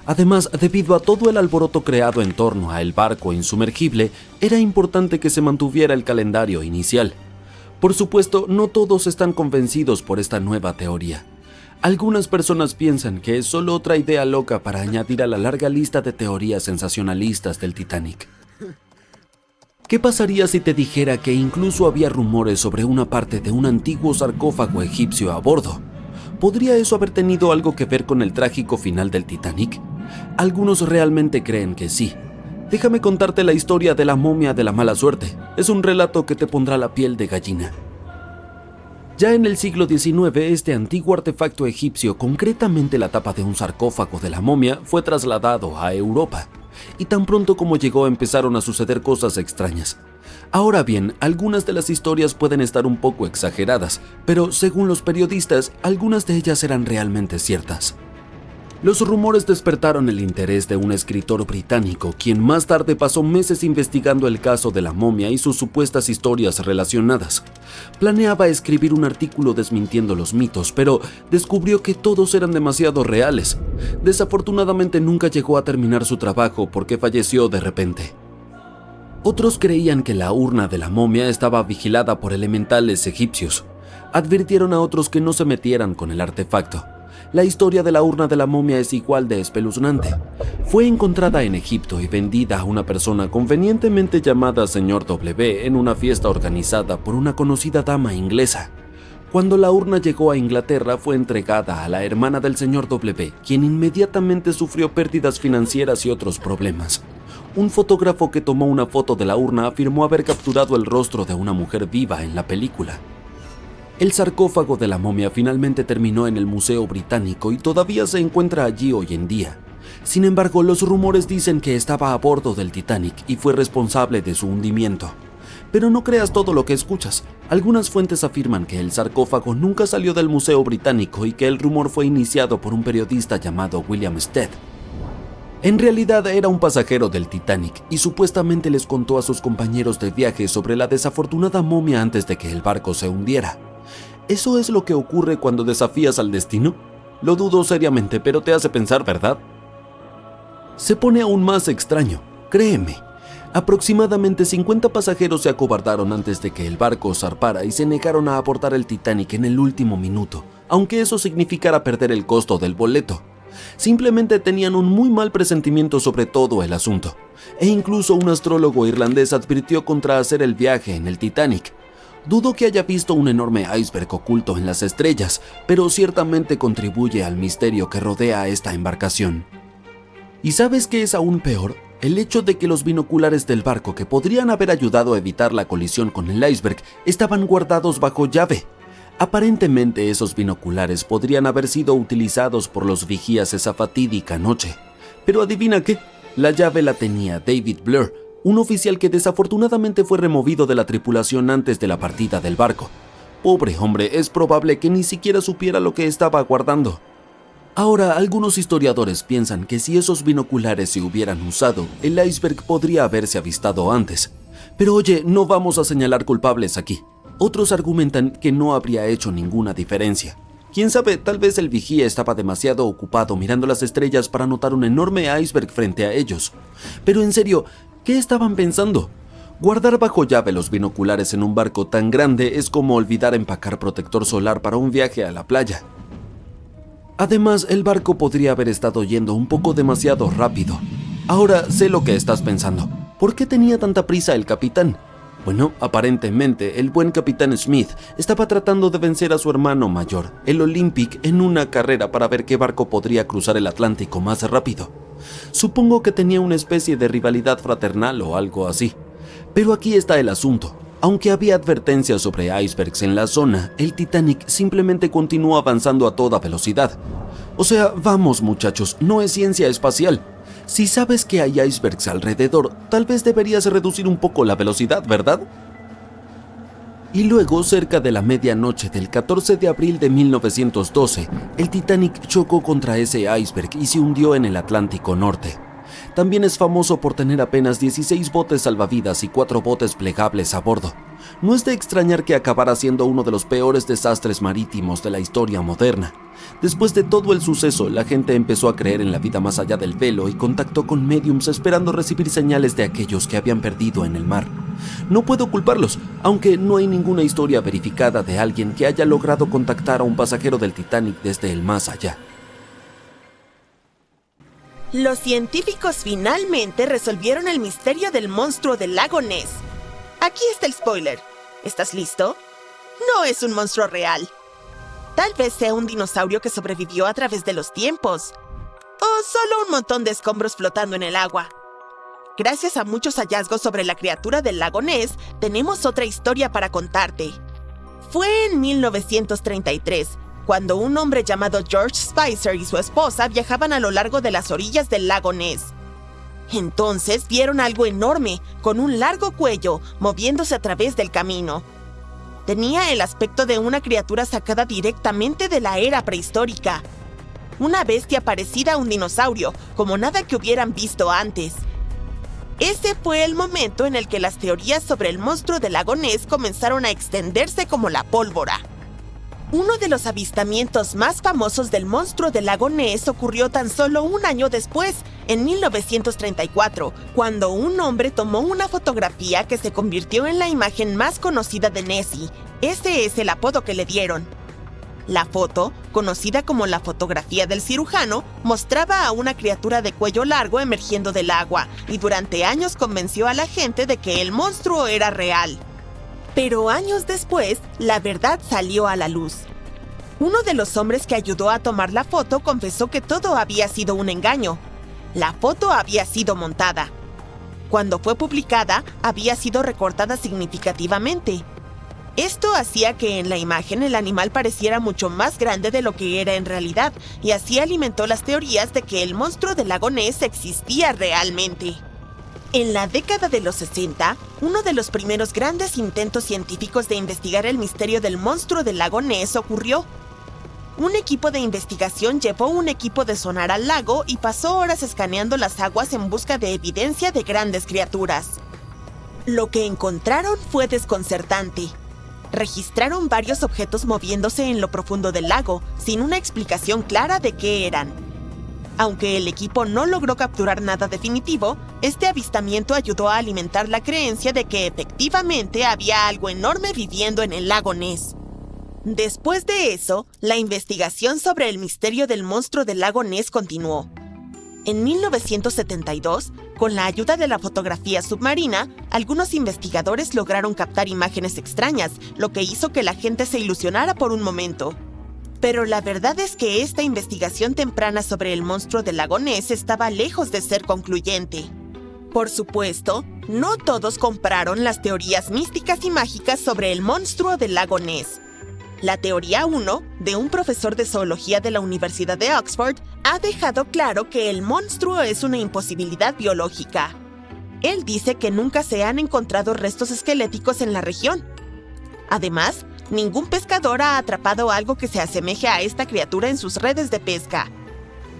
Además, debido a todo el alboroto creado en torno a el barco insumergible, era importante que se mantuviera el calendario inicial. Por supuesto, no todos están convencidos por esta nueva teoría. Algunas personas piensan que es solo otra idea loca para añadir a la larga lista de teorías sensacionalistas del Titanic. ¿Qué pasaría si te dijera que incluso había rumores sobre una parte de un antiguo sarcófago egipcio a bordo? ¿Podría eso haber tenido algo que ver con el trágico final del Titanic? Algunos realmente creen que sí. Déjame contarte la historia de la momia de la mala suerte. Es un relato que te pondrá la piel de gallina. Ya en el siglo XIX, este antiguo artefacto egipcio, concretamente la tapa de un sarcófago de la momia, fue trasladado a Europa. Y tan pronto como llegó empezaron a suceder cosas extrañas. Ahora bien, algunas de las historias pueden estar un poco exageradas, pero según los periodistas, algunas de ellas eran realmente ciertas. Los rumores despertaron el interés de un escritor británico, quien más tarde pasó meses investigando el caso de la momia y sus supuestas historias relacionadas. Planeaba escribir un artículo desmintiendo los mitos, pero descubrió que todos eran demasiado reales. Desafortunadamente nunca llegó a terminar su trabajo porque falleció de repente. Otros creían que la urna de la momia estaba vigilada por elementales egipcios. Advirtieron a otros que no se metieran con el artefacto. La historia de la urna de la momia es igual de espeluznante. Fue encontrada en Egipto y vendida a una persona convenientemente llamada Señor W en una fiesta organizada por una conocida dama inglesa. Cuando la urna llegó a Inglaterra, fue entregada a la hermana del Señor W, quien inmediatamente sufrió pérdidas financieras y otros problemas. Un fotógrafo que tomó una foto de la urna afirmó haber capturado el rostro de una mujer viva en la película. El sarcófago de la momia finalmente terminó en el Museo Británico y todavía se encuentra allí hoy en día. Sin embargo, los rumores dicen que estaba a bordo del Titanic y fue responsable de su hundimiento. Pero no creas todo lo que escuchas. Algunas fuentes afirman que el sarcófago nunca salió del Museo Británico y que el rumor fue iniciado por un periodista llamado William Stead. En realidad era un pasajero del Titanic y supuestamente les contó a sus compañeros de viaje sobre la desafortunada momia antes de que el barco se hundiera. ¿Eso es lo que ocurre cuando desafías al destino? Lo dudo seriamente, pero te hace pensar, ¿verdad? Se pone aún más extraño, créeme. Aproximadamente 50 pasajeros se acobardaron antes de que el barco zarpara y se negaron a abortar el Titanic en el último minuto, aunque eso significara perder el costo del boleto. Simplemente tenían un muy mal presentimiento sobre todo el asunto, e incluso un astrólogo irlandés advirtió contra hacer el viaje en el Titanic. Dudo que haya visto un enorme iceberg oculto en las estrellas, pero ciertamente contribuye al misterio que rodea a esta embarcación. ¿Y sabes qué es aún peor? El hecho de que los binoculares del barco que podrían haber ayudado a evitar la colisión con el iceberg estaban guardados bajo llave. Aparentemente esos binoculares podrían haber sido utilizados por los vigías esa fatídica noche. Pero adivina qué, la llave la tenía David Blair, un oficial que desafortunadamente fue removido de la tripulación antes de la partida del barco. Pobre hombre, es probable que ni siquiera supiera lo que estaba guardando. Ahora, algunos historiadores piensan que si esos binoculares se hubieran usado, el iceberg podría haberse avistado antes. Pero oye, no vamos a señalar culpables aquí. Otros argumentan que no habría hecho ninguna diferencia. Quién sabe, tal vez el vigía estaba demasiado ocupado mirando las estrellas para notar un enorme iceberg frente a ellos. Pero en serio, ¿qué estaban pensando? Guardar bajo llave los binoculares en un barco tan grande es como olvidar empacar protector solar para un viaje a la playa. Además, el barco podría haber estado yendo un poco demasiado rápido. Ahora sé lo que estás pensando. ¿Por qué tenía tanta prisa el capitán? Bueno, aparentemente, el buen capitán Smith estaba tratando de vencer a su hermano mayor, el Olympic, en una carrera para ver qué barco podría cruzar el Atlántico más rápido. Supongo que tenía una especie de rivalidad fraternal o algo así. Pero aquí está el asunto. Aunque había advertencias sobre icebergs en la zona, el Titanic simplemente continuó avanzando a toda velocidad. O sea, vamos muchachos, no es ciencia espacial. Si sabes que hay icebergs alrededor, tal vez deberías reducir un poco la velocidad, ¿verdad? Y luego, cerca de la medianoche del 14 de abril de 1912, el Titanic chocó contra ese iceberg y se hundió en el Atlántico Norte. También es famoso por tener apenas 16 botes salvavidas y 4 botes plegables a bordo. No es de extrañar que acabara siendo uno de los peores desastres marítimos de la historia moderna. Después de todo el suceso, la gente empezó a creer en la vida más allá del velo y contactó con médiums esperando recibir señales de aquellos que habían perdido en el mar. No puedo culparlos, aunque no hay ninguna historia verificada de alguien que haya logrado contactar a un pasajero del Titanic desde el más allá. Los científicos finalmente resolvieron el misterio del monstruo del lago Ness. Aquí está el spoiler. ¿Estás listo? No es un monstruo real. Tal vez sea un dinosaurio que sobrevivió a través de los tiempos. O solo un montón de escombros flotando en el agua. Gracias a muchos hallazgos sobre la criatura del lago Ness, tenemos otra historia para contarte. Fue en 1933, cuando un hombre llamado George Spicer y su esposa viajaban a lo largo de las orillas del lago Ness. Entonces vieron algo enorme, con un largo cuello, moviéndose a través del camino. Tenía el aspecto de una criatura sacada directamente de la era prehistórica. Una bestia parecida a un dinosaurio, como nada que hubieran visto antes. Ese fue el momento en el que las teorías sobre el monstruo del lago Ness comenzaron a extenderse como la pólvora. Uno de los avistamientos más famosos del monstruo del lago Ness ocurrió tan solo un año después, en 1934, cuando un hombre tomó una fotografía que se convirtió en la imagen más conocida de Nessie. Ese es el apodo que le dieron. La foto, conocida como la fotografía del cirujano, mostraba a una criatura de cuello largo emergiendo del agua, y durante años convenció a la gente de que el monstruo era real. Pero años después, la verdad salió a la luz. Uno de los hombres que ayudó a tomar la foto confesó que todo había sido un engaño. La foto había sido montada. Cuando fue publicada, había sido recortada significativamente. Esto hacía que en la imagen el animal pareciera mucho más grande de lo que era en realidad, y así alimentó las teorías de que el monstruo del lago Ness existía realmente. En la década de los 60, uno de los primeros grandes intentos científicos de investigar el misterio del monstruo del lago Ness ocurrió. Un equipo de investigación llevó un equipo de sonar al lago y pasó horas escaneando las aguas en busca de evidencia de grandes criaturas. Lo que encontraron fue desconcertante. Registraron varios objetos moviéndose en lo profundo del lago, sin una explicación clara de qué eran. Aunque el equipo no logró capturar nada definitivo, este avistamiento ayudó a alimentar la creencia de que efectivamente había algo enorme viviendo en el lago Ness. Después de eso, la investigación sobre el misterio del monstruo del lago Ness continuó. En 1972, con la ayuda de la fotografía submarina, algunos investigadores lograron captar imágenes extrañas, lo que hizo que la gente se ilusionara por un momento. Pero la verdad es que esta investigación temprana sobre el monstruo del lago Ness estaba lejos de ser concluyente. Por supuesto, no todos compraron las teorías místicas y mágicas sobre el monstruo del lago Ness. La teoría 1, de un profesor de zoología de la Universidad de Oxford, ha dejado claro que el monstruo es una imposibilidad biológica. Él dice que nunca se han encontrado restos esqueléticos en la región. Además, ningún pescador ha atrapado algo que se asemeje a esta criatura en sus redes de pesca.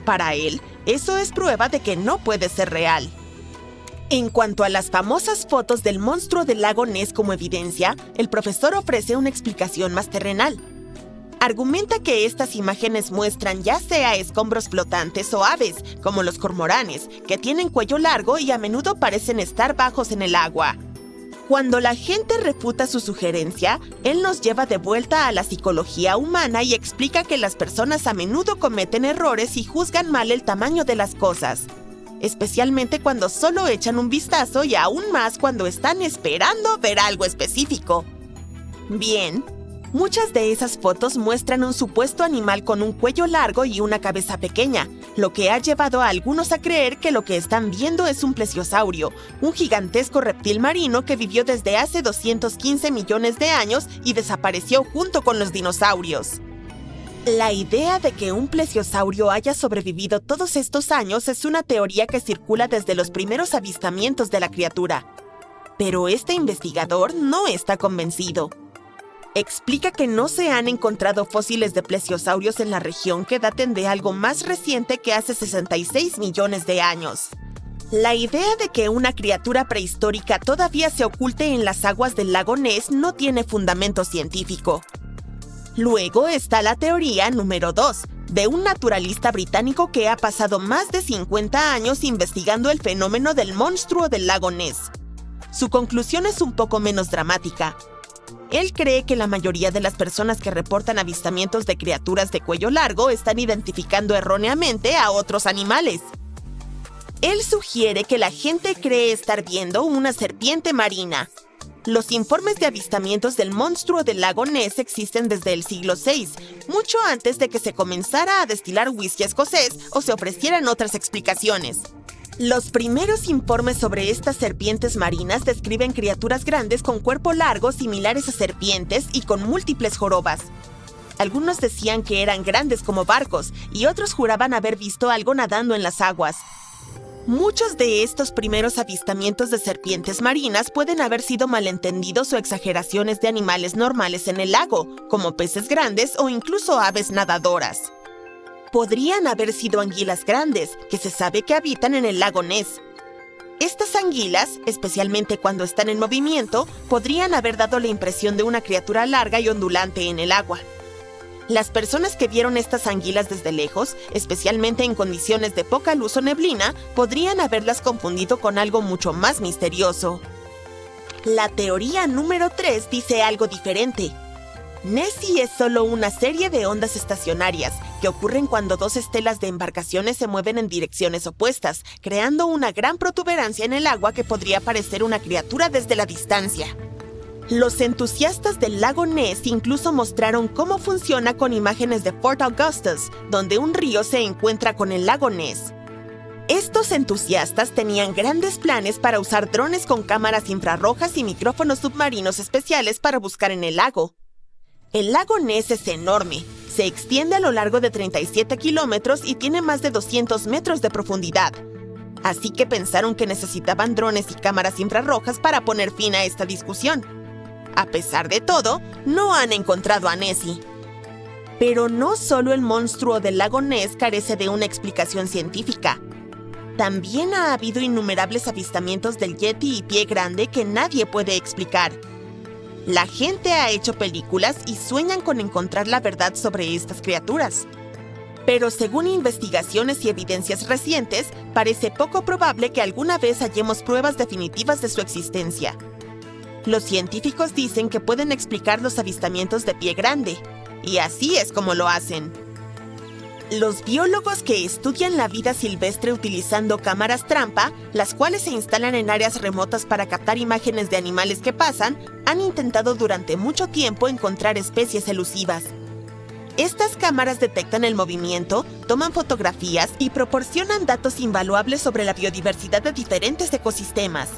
Para él, eso es prueba de que no puede ser real. En cuanto a las famosas fotos del monstruo del lago Ness como evidencia, el profesor ofrece una explicación más terrenal. Argumenta que estas imágenes muestran ya sea escombros flotantes o aves, como los cormoranes, que tienen cuello largo y a menudo parecen estar bajos en el agua. Cuando la gente refuta su sugerencia, él nos lleva de vuelta a la psicología humana y explica que las personas a menudo cometen errores y juzgan mal el tamaño de las cosas, especialmente cuando solo echan un vistazo y aún más cuando están esperando ver algo específico. Bien, muchas de esas fotos muestran un supuesto animal con un cuello largo y una cabeza pequeña, lo que ha llevado a algunos a creer que lo que están viendo es un plesiosaurio, un gigantesco reptil marino que vivió desde hace 215 millones de años y desapareció junto con los dinosaurios. La idea de que un plesiosaurio haya sobrevivido todos estos años es una teoría que circula desde los primeros avistamientos de la criatura. Pero este investigador no está convencido. Explica que no se han encontrado fósiles de plesiosaurios en la región que daten de algo más reciente que hace 66 millones de años. La idea de que una criatura prehistórica todavía se oculte en las aguas del lago Ness no tiene fundamento científico. Luego está la teoría número 2, de un naturalista británico que ha pasado más de 50 años investigando el fenómeno del monstruo del lago Ness. Su conclusión es un poco menos dramática. Él cree que la mayoría de las personas que reportan avistamientos de criaturas de cuello largo están identificando erróneamente a otros animales. Él sugiere que la gente cree estar viendo una serpiente marina. Los informes de avistamientos del monstruo del lago Ness existen desde el siglo VI, mucho antes de que se comenzara a destilar whisky escocés o se ofrecieran otras explicaciones. Los primeros informes sobre estas serpientes marinas describen criaturas grandes con cuerpo largo similares a serpientes y con múltiples jorobas. Algunos decían que eran grandes como barcos y otros juraban haber visto algo nadando en las aguas. Muchos de estos primeros avistamientos de serpientes marinas pueden haber sido malentendidos o exageraciones de animales normales en el lago, como peces grandes o incluso aves nadadoras. Podrían haber sido anguilas grandes, que se sabe que habitan en el lago Ness. Estas anguilas, especialmente cuando están en movimiento, podrían haber dado la impresión de una criatura larga y ondulante en el agua. Las personas que vieron estas anguilas desde lejos, especialmente en condiciones de poca luz o neblina, podrían haberlas confundido con algo mucho más misterioso. La teoría número 3 dice algo diferente. Nessie es solo una serie de ondas estacionarias que ocurren cuando dos estelas de embarcaciones se mueven en direcciones opuestas, creando una gran protuberancia en el agua que podría parecer una criatura desde la distancia. Los entusiastas del lago Ness incluso mostraron cómo funciona con imágenes de Fort Augustus, donde un río se encuentra con el lago Ness. Estos entusiastas tenían grandes planes para usar drones con cámaras infrarrojas y micrófonos submarinos especiales para buscar en el lago. El lago Ness es enorme, se extiende a lo largo de 37 kilómetros y tiene más de 200 metros de profundidad. Así que pensaron que necesitaban drones y cámaras infrarrojas para poner fin a esta discusión. A pesar de todo, no han encontrado a Nessie. Pero no solo el monstruo del lago Ness carece de una explicación científica. También ha habido innumerables avistamientos del Yeti y Pie Grande que nadie puede explicar. La gente ha hecho películas y sueñan con encontrar la verdad sobre estas criaturas. Pero según investigaciones y evidencias recientes, parece poco probable que alguna vez hallemos pruebas definitivas de su existencia. Los científicos dicen que pueden explicar los avistamientos de Pie Grande, y así es como lo hacen. Los biólogos que estudian la vida silvestre utilizando cámaras trampa, las cuales se instalan en áreas remotas para captar imágenes de animales que pasan, han intentado durante mucho tiempo encontrar especies elusivas. Estas cámaras detectan el movimiento, toman fotografías y proporcionan datos invaluables sobre la biodiversidad de diferentes ecosistemas.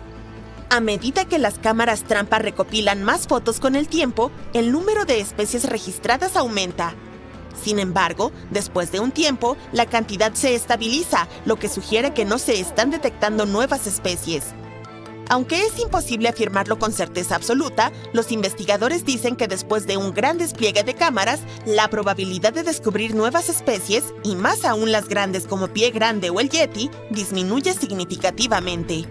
A medida que las cámaras trampa recopilan más fotos con el tiempo, el número de especies registradas aumenta. Sin embargo, después de un tiempo, la cantidad se estabiliza, lo que sugiere que no se están detectando nuevas especies. Aunque es imposible afirmarlo con certeza absoluta, los investigadores dicen que después de un gran despliegue de cámaras, la probabilidad de descubrir nuevas especies, y más aún las grandes como Pie Grande o el Yeti, disminuye significativamente.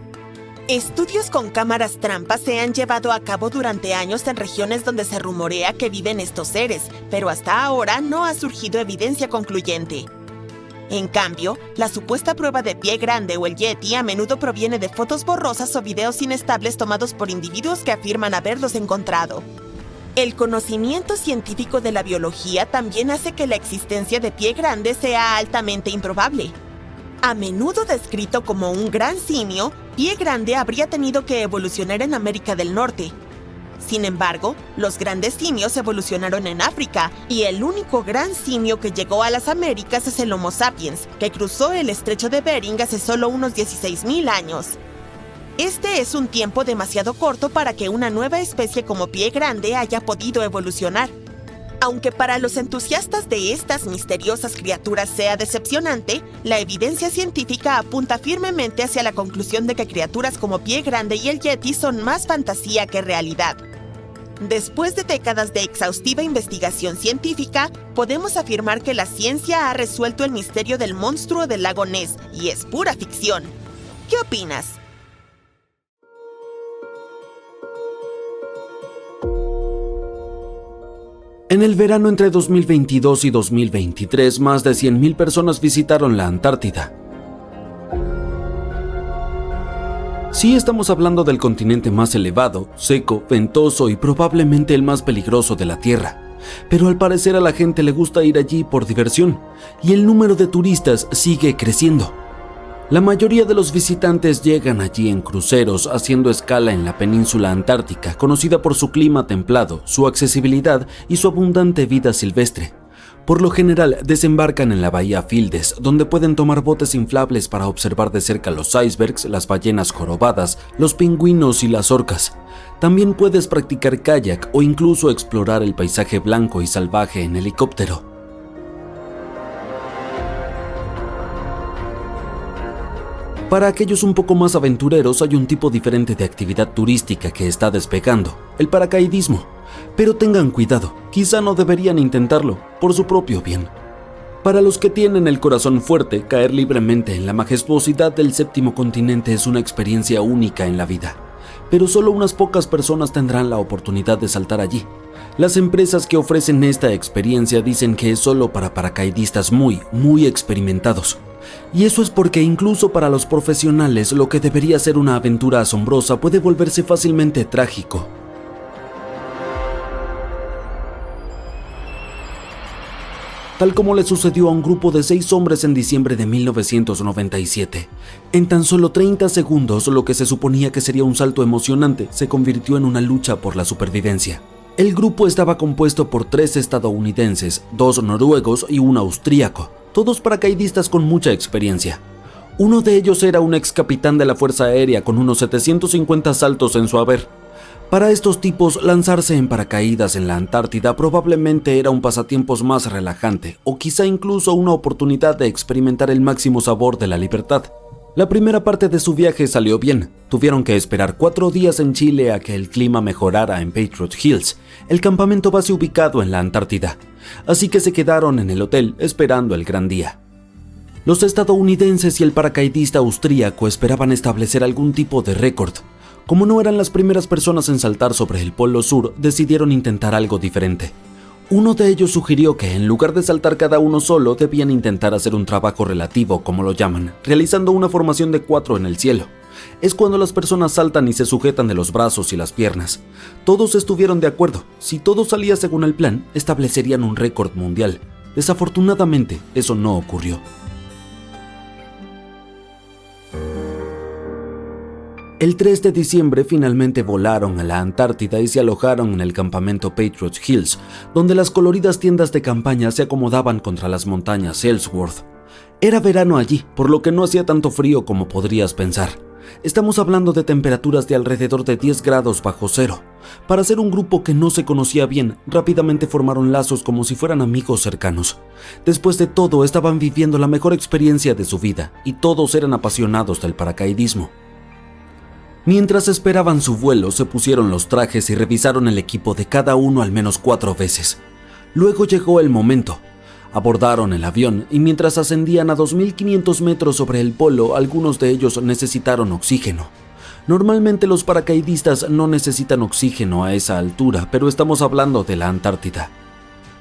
Estudios con cámaras trampa se han llevado a cabo durante años en regiones donde se rumorea que viven estos seres, pero hasta ahora no ha surgido evidencia concluyente. En cambio, la supuesta prueba de Pie Grande o el Yeti a menudo proviene de fotos borrosas o videos inestables tomados por individuos que afirman haberlos encontrado. El conocimiento científico de la biología también hace que la existencia de Pie Grande sea altamente improbable. A menudo descrito como un gran simio, Pie Grande habría tenido que evolucionar en América del Norte. Sin embargo, los grandes simios evolucionaron en África, y el único gran simio que llegó a las Américas es el Homo sapiens, que cruzó el estrecho de Bering hace solo unos 16.000 años. Este es un tiempo demasiado corto para que una nueva especie como Pie Grande haya podido evolucionar. Aunque para los entusiastas de estas misteriosas criaturas sea decepcionante, la evidencia científica apunta firmemente hacia la conclusión de que criaturas como Pie Grande y el Yeti son más fantasía que realidad. Después de décadas de exhaustiva investigación científica, podemos afirmar que la ciencia ha resuelto el misterio del monstruo del lago Ness, y es pura ficción. ¿Qué opinas? En el verano entre 2022 y 2023, más de 100.000 personas visitaron la Antártida. Sí, estamos hablando del continente más elevado, seco, ventoso y probablemente el más peligroso de la Tierra. Pero al parecer a la gente le gusta ir allí por diversión, y el número de turistas sigue creciendo. La mayoría de los visitantes llegan allí en cruceros haciendo escala en la península antártica, conocida por su clima templado, su accesibilidad y su abundante vida silvestre. Por lo general, desembarcan en la bahía Fieldes, donde pueden tomar botes inflables para observar de cerca los icebergs, las ballenas jorobadas, los pingüinos y las orcas. También puedes practicar kayak o incluso explorar el paisaje blanco y salvaje en helicóptero. Para aquellos un poco más aventureros hay un tipo diferente de actividad turística que está despegando, el paracaidismo. Pero tengan cuidado, quizá no deberían intentarlo, por su propio bien. Para los que tienen el corazón fuerte, caer libremente en la majestuosidad del séptimo continente es una experiencia única en la vida. Pero solo unas pocas personas tendrán la oportunidad de saltar allí. Las empresas que ofrecen esta experiencia dicen que es solo para paracaidistas muy experimentados. Y eso es porque incluso para los profesionales lo que debería ser una aventura asombrosa puede volverse fácilmente trágico. Tal como le sucedió a un grupo de 6 hombres en diciembre de 1997. En tan solo 30 segundos, lo que se suponía que sería un salto emocionante se convirtió en una lucha por la supervivencia. El grupo estaba compuesto por 3 estadounidenses, 2 noruegos y 1 austríaco, todos paracaidistas con mucha experiencia. Uno de ellos era un ex capitán de la Fuerza Aérea con unos 750 saltos en su haber. Para estos tipos, lanzarse en paracaídas en la Antártida probablemente era un pasatiempos más relajante, o quizá incluso una oportunidad de experimentar el máximo sabor de la libertad. La primera parte de su viaje salió bien. Tuvieron que esperar 4 días en Chile a que el clima mejorara en Patriot Hills, el campamento base ubicado en la Antártida. Así que se quedaron en el hotel esperando el gran día. Los estadounidenses y el paracaidista austríaco esperaban establecer algún tipo de récord. Como no eran las primeras personas en saltar sobre el Polo Sur, decidieron intentar algo diferente. Uno de ellos sugirió que en lugar de saltar cada uno solo, debían intentar hacer un trabajo relativo, como lo llaman, realizando una formación de 4 en el cielo. Es cuando las personas saltan y se sujetan de los brazos y las piernas. Todos estuvieron de acuerdo. Si todo salía según el plan, establecerían un récord mundial. Desafortunadamente, eso no ocurrió. El 3 de diciembre finalmente volaron a la Antártida y se alojaron en el campamento Patriot Hills, donde las coloridas tiendas de campaña se acomodaban contra las montañas Ellsworth. Era verano allí, por lo que no hacía tanto frío como podrías pensar. Estamos hablando de temperaturas de alrededor de 10 grados bajo cero. Para ser un grupo que no se conocía bien, rápidamente formaron lazos como si fueran amigos cercanos. Después de todo, estaban viviendo la mejor experiencia de su vida y todos eran apasionados del paracaidismo. Mientras esperaban su vuelo, se pusieron los trajes y revisaron el equipo de cada uno al menos 4 veces. Luego llegó el momento. Abordaron el avión y mientras ascendían a 2.500 metros sobre el polo, algunos de ellos necesitaron oxígeno. Normalmente los paracaidistas no necesitan oxígeno a esa altura, pero estamos hablando de la Antártida.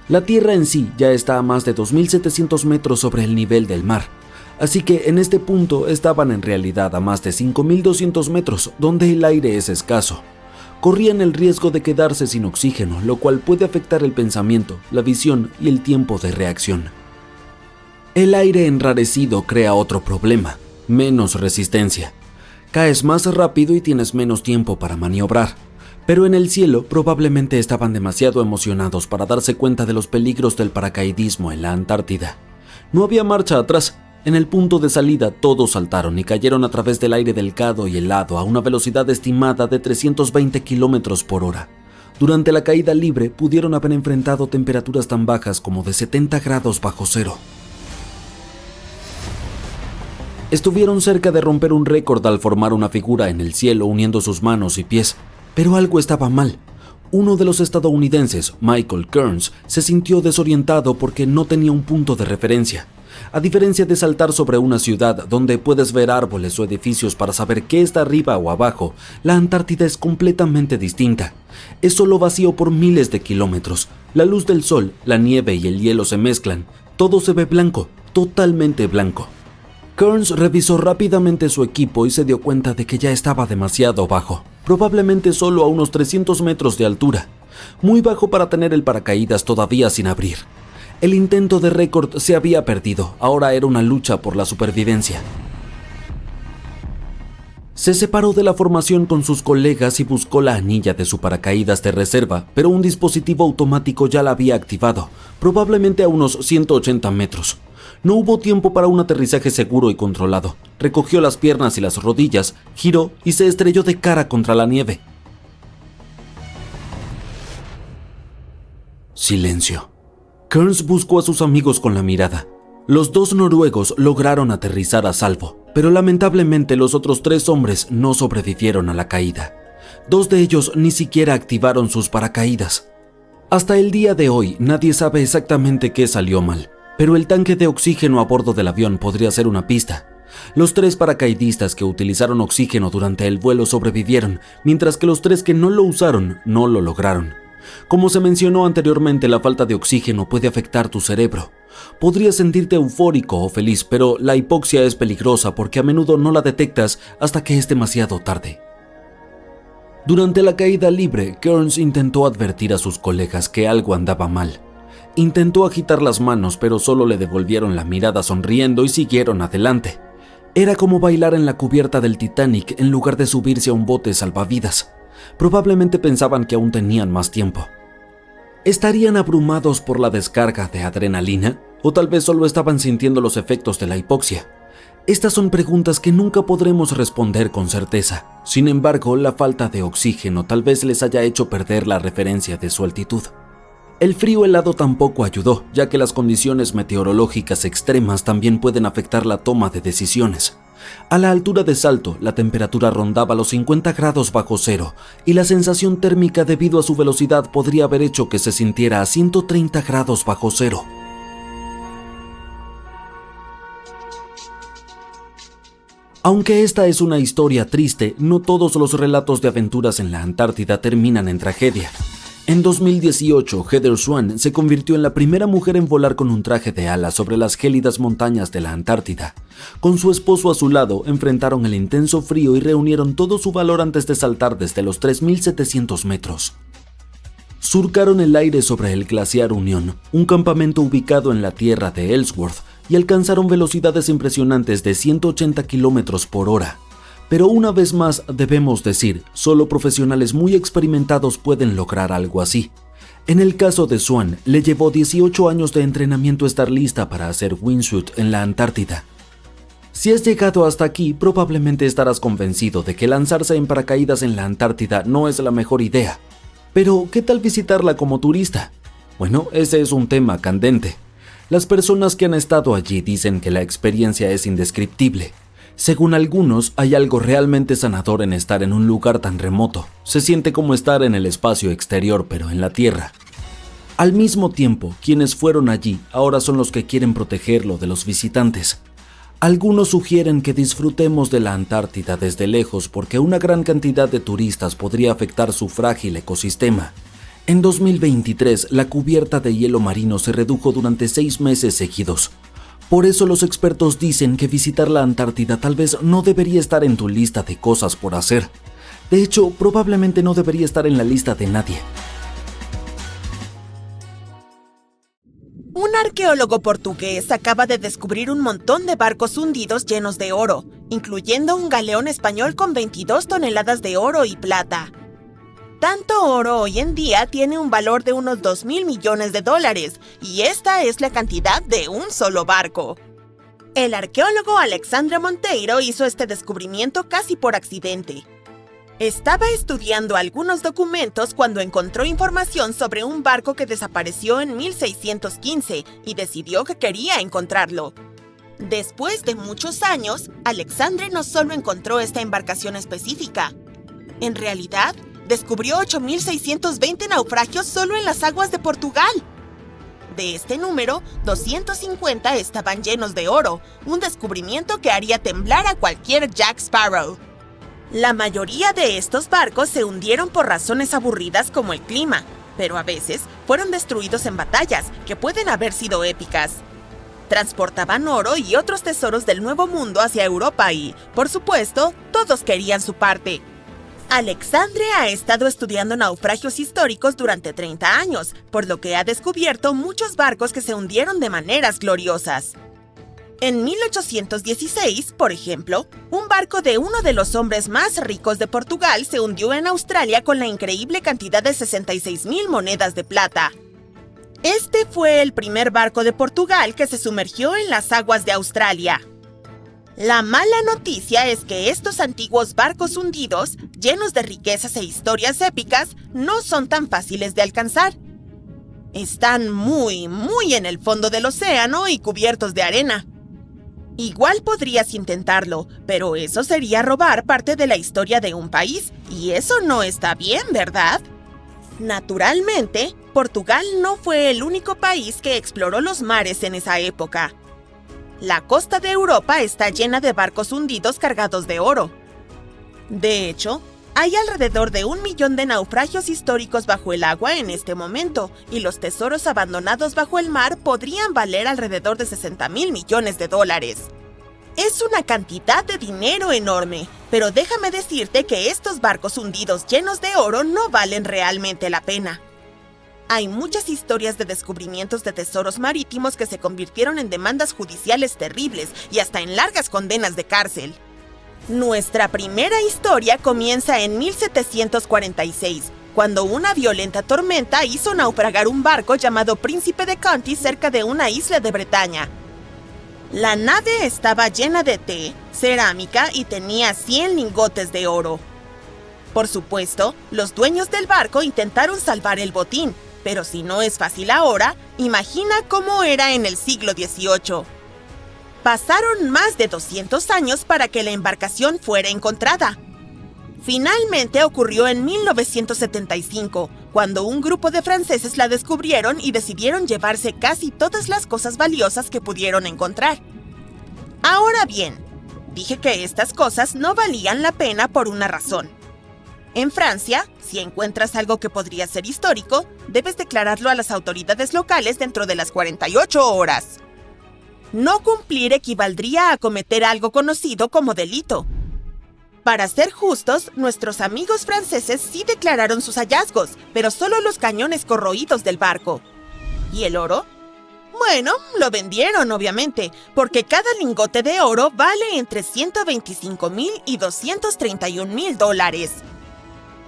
La Tierra en sí ya está a más de 2.700 metros sobre el nivel del mar. Así que en este punto estaban en realidad a más de 5.200 metros, donde el aire es escaso. Corrían el riesgo de quedarse sin oxígeno, lo cual puede afectar el pensamiento, la visión y el tiempo de reacción. El aire enrarecido crea otro problema, menos resistencia. Caes más rápido y tienes menos tiempo para maniobrar. Pero en el cielo probablemente estaban demasiado emocionados para darse cuenta de los peligros del paracaidismo en la Antártida. No había marcha atrás. En el punto de salida todos saltaron y cayeron a través del aire delgado y helado a una velocidad estimada de 320 km por hora. Durante la caída libre pudieron haber enfrentado temperaturas tan bajas como de 70 grados bajo cero. Estuvieron cerca de romper un récord al formar una figura en el cielo uniendo sus manos y pies, pero algo estaba mal. Uno de los estadounidenses, Michael Kearns, se sintió desorientado porque no tenía un punto de referencia. A diferencia de saltar sobre una ciudad donde puedes ver árboles o edificios para saber qué está arriba o abajo, la Antártida es completamente distinta. Es solo vacío por miles de kilómetros. La luz del sol, la nieve y el hielo se mezclan. Todo se ve blanco, totalmente blanco. Kearns revisó rápidamente su equipo y se dio cuenta de que ya estaba demasiado bajo, probablemente solo a unos 300 metros de altura. Muy bajo para tener el paracaídas todavía sin abrir. El intento de récord se había perdido, ahora era una lucha por la supervivencia. Se separó de la formación con sus colegas y buscó la anilla de su paracaídas de reserva, pero un dispositivo automático ya la había activado, probablemente a unos 180 metros. No hubo tiempo para un aterrizaje seguro y controlado. Recogió las piernas y las rodillas, giró y se estrelló de cara contra la nieve. Silencio. Kearns buscó a sus amigos con la mirada. Los dos noruegos lograron aterrizar a salvo, pero lamentablemente los otros 3 hombres no sobrevivieron a la caída. 2 de ellos ni siquiera activaron sus paracaídas. Hasta el día de hoy nadie sabe exactamente qué salió mal, pero el tanque de oxígeno a bordo del avión podría ser una pista. Los 3 paracaidistas que utilizaron oxígeno durante el vuelo sobrevivieron, mientras que los 3 que no lo usaron no lo lograron. Como se mencionó anteriormente, la falta de oxígeno puede afectar tu cerebro. Podrías sentirte eufórico o feliz, pero la hipoxia es peligrosa porque a menudo no la detectas hasta que es demasiado tarde. Durante la caída libre, Kearns intentó advertir a sus colegas que algo andaba mal. Intentó agitar las manos, pero solo le devolvieron la mirada sonriendo y siguieron adelante. Era como bailar en la cubierta del Titanic en lugar de subirse a un bote salvavidas. Probablemente pensaban que aún tenían más tiempo. ¿Estarían abrumados por la descarga de adrenalina? ¿O tal vez solo estaban sintiendo los efectos de la hipoxia? Estas son preguntas que nunca podremos responder con certeza. Sin embargo, la falta de oxígeno tal vez les haya hecho perder la referencia de su altitud. El frío helado tampoco ayudó, ya que las condiciones meteorológicas extremas también pueden afectar la toma de decisiones. A la altura de salto, la temperatura rondaba los 50 grados bajo cero y la sensación térmica debido a su velocidad podría haber hecho que se sintiera a 130 grados bajo cero. Aunque esta es una historia triste, no todos los relatos de aventuras en la Antártida terminan en tragedia. En 2018, Heather Swan se convirtió en la primera mujer en volar con un traje de ala sobre las gélidas montañas de la Antártida. Con su esposo a su lado, enfrentaron el intenso frío y reunieron todo su valor antes de saltar desde los 3.700 metros. Surcaron el aire sobre el glaciar Union, un campamento ubicado en la tierra de Ellsworth, y alcanzaron velocidades impresionantes de 180 km por hora. Pero una vez más debemos decir, solo profesionales muy experimentados pueden lograr algo así. En el caso de Swan, le llevó 18 años de entrenamiento estar lista para hacer wingsuit en la Antártida. Si has llegado hasta aquí, probablemente estarás convencido de que lanzarse en paracaídas en la Antártida no es la mejor idea. Pero, ¿qué tal visitarla como turista? Bueno, ese es un tema candente. Las personas que han estado allí dicen que la experiencia es indescriptible. Según algunos, hay algo realmente sanador en estar en un lugar tan remoto. Se siente como estar en el espacio exterior, pero en la Tierra. Al mismo tiempo, quienes fueron allí ahora son los que quieren protegerlo de los visitantes. Algunos sugieren que disfrutemos de la Antártida desde lejos porque una gran cantidad de turistas podría afectar su frágil ecosistema. En 2023, la cubierta de hielo marino se redujo durante 6 meses seguidos. Por eso los expertos dicen que visitar la Antártida tal vez no debería estar en tu lista de cosas por hacer. De hecho, probablemente no debería estar en la lista de nadie. Un arqueólogo portugués acaba de descubrir un montón de barcos hundidos llenos de oro, incluyendo un galeón español con 22 toneladas de oro y plata. Tanto oro hoy en día tiene un valor de unos 2.000 millones de dólares, y esta es la cantidad de un solo barco. El arqueólogo Alexandre Monteiro hizo este descubrimiento casi por accidente. Estaba estudiando algunos documentos cuando encontró información sobre un barco que desapareció en 1615 y decidió que quería encontrarlo. Después de muchos años, Alexandre no solo encontró esta embarcación específica. En realidad, descubrió 8.620 naufragios solo en las aguas de Portugal. De este número, 250 estaban llenos de oro, un descubrimiento que haría temblar a cualquier Jack Sparrow. La mayoría de estos barcos se hundieron por razones aburridas como el clima, pero a veces fueron destruidos en batallas que pueden haber sido épicas. Transportaban oro y otros tesoros del Nuevo Mundo hacia Europa y, por supuesto, todos querían su parte. Alexandre ha estado estudiando naufragios históricos durante 30 años, por lo que ha descubierto muchos barcos que se hundieron de maneras gloriosas. En 1816, por ejemplo, un barco de uno de los hombres más ricos de Portugal se hundió en Australia con la increíble cantidad de 66,000 monedas de plata. Este fue el primer barco de Portugal que se sumergió en las aguas de Australia. La mala noticia es que estos antiguos barcos hundidos, llenos de riquezas e historias épicas, no son tan fáciles de alcanzar. Están muy en el fondo del océano y cubiertos de arena. Igual podrías intentarlo, pero eso sería robar parte de la historia de un país, y eso no está bien, ¿verdad? Naturalmente, Portugal no fue el único país que exploró los mares en esa época. La costa de Europa está llena de barcos hundidos cargados de oro. De hecho, hay alrededor de 1 millón de naufragios históricos bajo el agua en este momento, y los tesoros abandonados bajo el mar podrían valer alrededor de 60,000 millones de dólares. Es una cantidad de dinero enorme, pero déjame decirte que estos barcos hundidos llenos de oro no valen realmente la pena. Hay muchas historias de descubrimientos de tesoros marítimos que se convirtieron en demandas judiciales terribles y hasta en largas condenas de cárcel. Nuestra primera historia comienza en 1746, cuando una violenta tormenta hizo naufragar un barco llamado Príncipe de Conti cerca de una isla de Bretaña. La nave estaba llena de té, cerámica y tenía 100 lingotes de oro. Por supuesto, los dueños del barco intentaron salvar el botín, pero si no es fácil ahora, imagina cómo era en el siglo XVIII. Pasaron más de 200 años para que la embarcación fuera encontrada. Finalmente ocurrió en 1975, cuando un grupo de franceses la descubrieron y decidieron llevarse casi todas las cosas valiosas que pudieron encontrar. Ahora bien, dije que estas cosas no valían la pena por una razón. En Francia, si encuentras algo que podría ser histórico, debes declararlo a las autoridades locales dentro de las 48 horas. No cumplir equivaldría a cometer algo conocido como delito. Para ser justos, nuestros amigos franceses sí declararon sus hallazgos, pero solo los cañones corroídos del barco. ¿Y el oro? Bueno, lo vendieron, obviamente, porque cada lingote de oro vale entre 125,000 y 231,000 dólares.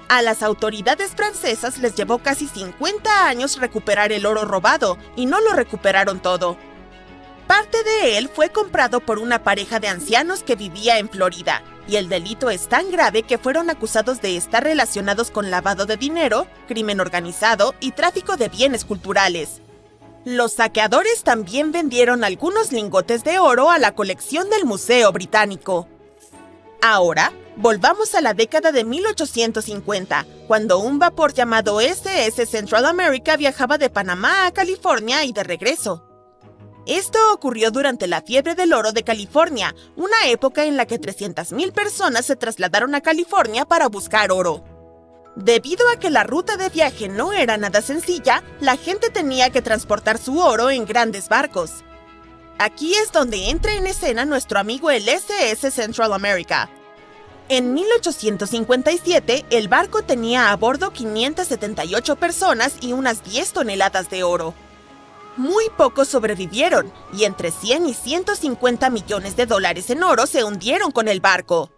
A las autoridades francesas les llevó casi 50 años recuperar el oro robado, y no lo recuperaron todo. Parte de él fue comprado por una pareja de ancianos que vivía en Florida, y el delito es tan grave que fueron acusados de estar relacionados con lavado de dinero, crimen organizado y tráfico de bienes culturales. Los saqueadores también vendieron algunos lingotes de oro a la colección del Museo Británico. Ahora, volvamos a la década de 1850, cuando un vapor llamado SS Central America viajaba de Panamá a California y de regreso. Esto ocurrió durante la fiebre del oro de California, una época en la que 300,000 personas se trasladaron a California para buscar oro. Debido a que la ruta de viaje no era nada sencilla, la gente tenía que transportar su oro en grandes barcos. Aquí es donde entra en escena nuestro amigo el SS Central America. En 1857, el barco tenía a bordo 578 personas y unas 10 toneladas de oro. Muy pocos sobrevivieron, y entre 100 y 150 millones de dólares en oro se hundieron con el barco.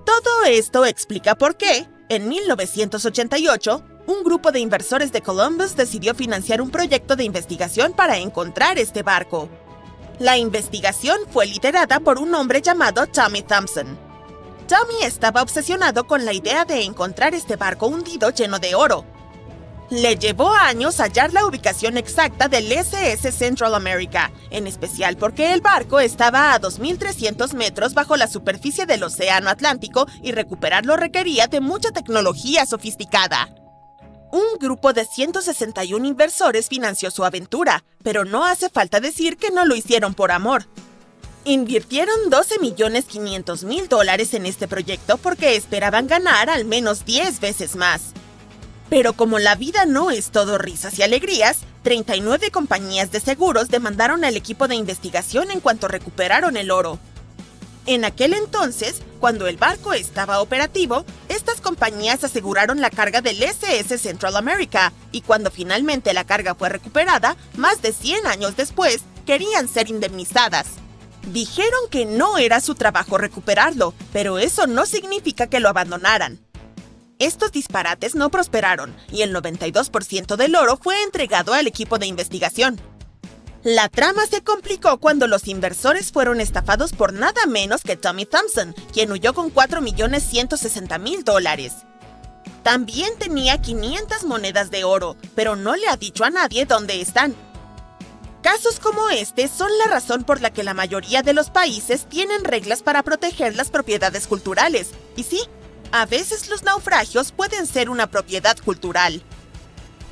Todo esto explica por qué, en 1988, un grupo de inversores de Columbus decidió financiar un proyecto de investigación para encontrar este barco. La investigación fue liderada por un hombre llamado Tommy Thompson. Tommy estaba obsesionado con la idea de encontrar este barco hundido lleno de oro. Le llevó años hallar la ubicación exacta del SS Central America, en especial porque el barco estaba a 2,300 metros bajo la superficie del Océano Atlántico y recuperarlo requería de mucha tecnología sofisticada. Un grupo de 161 inversores financió su aventura, pero no hace falta decir que no lo hicieron por amor. Invirtieron $12,500,000 en este proyecto porque esperaban ganar al menos 10 veces más. Pero como la vida no es todo risas y alegrías, 39 compañías de seguros demandaron al equipo de investigación en cuanto recuperaron el oro. En aquel entonces, cuando el barco estaba operativo, estas compañías aseguraron la carga del SS Central America, y cuando finalmente la carga fue recuperada, más de 100 años después, querían ser indemnizadas. Dijeron que no era su trabajo recuperarlo, pero eso no significa que lo abandonaran. Estos disparates no prosperaron y el 92% del oro fue entregado al equipo de investigación. La trama se complicó cuando los inversores fueron estafados por nada menos que Tommy Thompson, quien huyó con $4.160.000. También tenía 500 monedas de oro, pero no le ha dicho a nadie dónde están. Casos como este son la razón por la que la mayoría de los países tienen reglas para proteger las propiedades culturales. Y sí, a veces los naufragios pueden ser una propiedad cultural.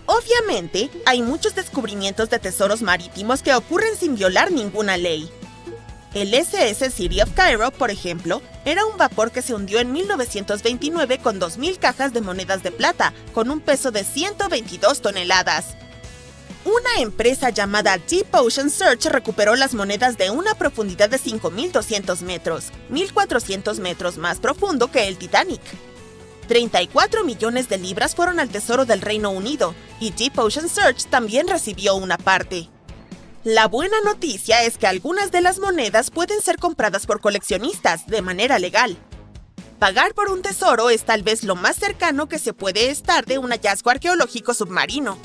Obviamente, hay muchos descubrimientos de tesoros marítimos que ocurren sin violar ninguna ley. El SS City of Cairo, por ejemplo, era un vapor que se hundió en 1929 con 2.000 cajas de monedas de plata, con un peso de 122 toneladas. Una empresa llamada Deep Ocean Search recuperó las monedas de una profundidad de 5.200 metros, 1.400 metros más profundo que el Titanic. 34 millones de libras fueron al Tesoro del Reino Unido, y Deep Ocean Search también recibió una parte. La buena noticia es que algunas de las monedas pueden ser compradas por coleccionistas de manera legal. Pagar por un tesoro es tal vez lo más cercano que se puede estar de un hallazgo arqueológico submarino.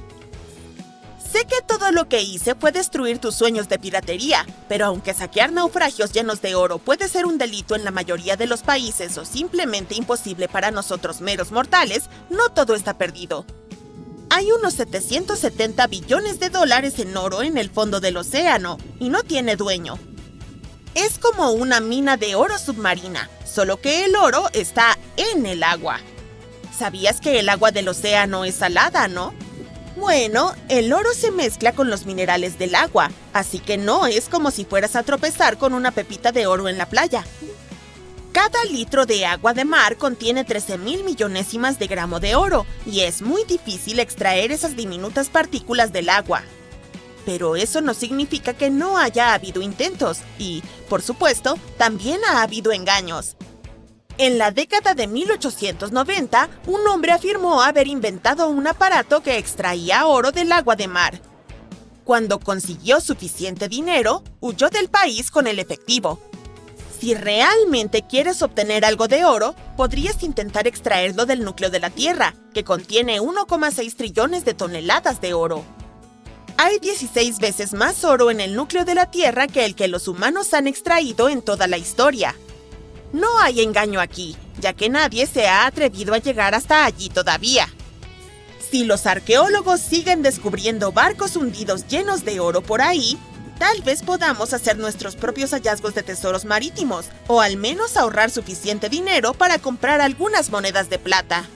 Sé que todo lo que hice fue destruir tus sueños de piratería, pero aunque saquear naufragios llenos de oro puede ser un delito en la mayoría de los países o simplemente imposible para nosotros meros mortales, no todo está perdido. Hay unos 770 billones de dólares en oro en el fondo del océano, y no tiene dueño. Es como una mina de oro submarina, solo que el oro está en el agua. ¿Sabías que el agua del océano es salada, no? Bueno, el oro se mezcla con los minerales del agua, así que no es como si fueras a tropezar con una pepita de oro en la playa. Cada litro de agua de mar contiene 13.000 millonésimas de gramo de oro, y es muy difícil extraer esas diminutas partículas del agua. Pero eso no significa que no haya habido intentos, y, por supuesto, también ha habido engaños. En la década de 1890, un hombre afirmó haber inventado un aparato que extraía oro del agua de mar. Cuando consiguió suficiente dinero, huyó del país con el efectivo. Si realmente quieres obtener algo de oro, podrías intentar extraerlo del núcleo de la Tierra, que contiene 1,6 trillones de toneladas de oro. Hay 16 veces más oro en el núcleo de la Tierra que el que los humanos han extraído en toda la historia. No hay engaño aquí, ya que nadie se ha atrevido a llegar hasta allí todavía. Si los arqueólogos siguen descubriendo barcos hundidos llenos de oro por ahí, tal vez podamos hacer nuestros propios hallazgos de tesoros marítimos, o al menos ahorrar suficiente dinero para comprar algunas monedas de plata.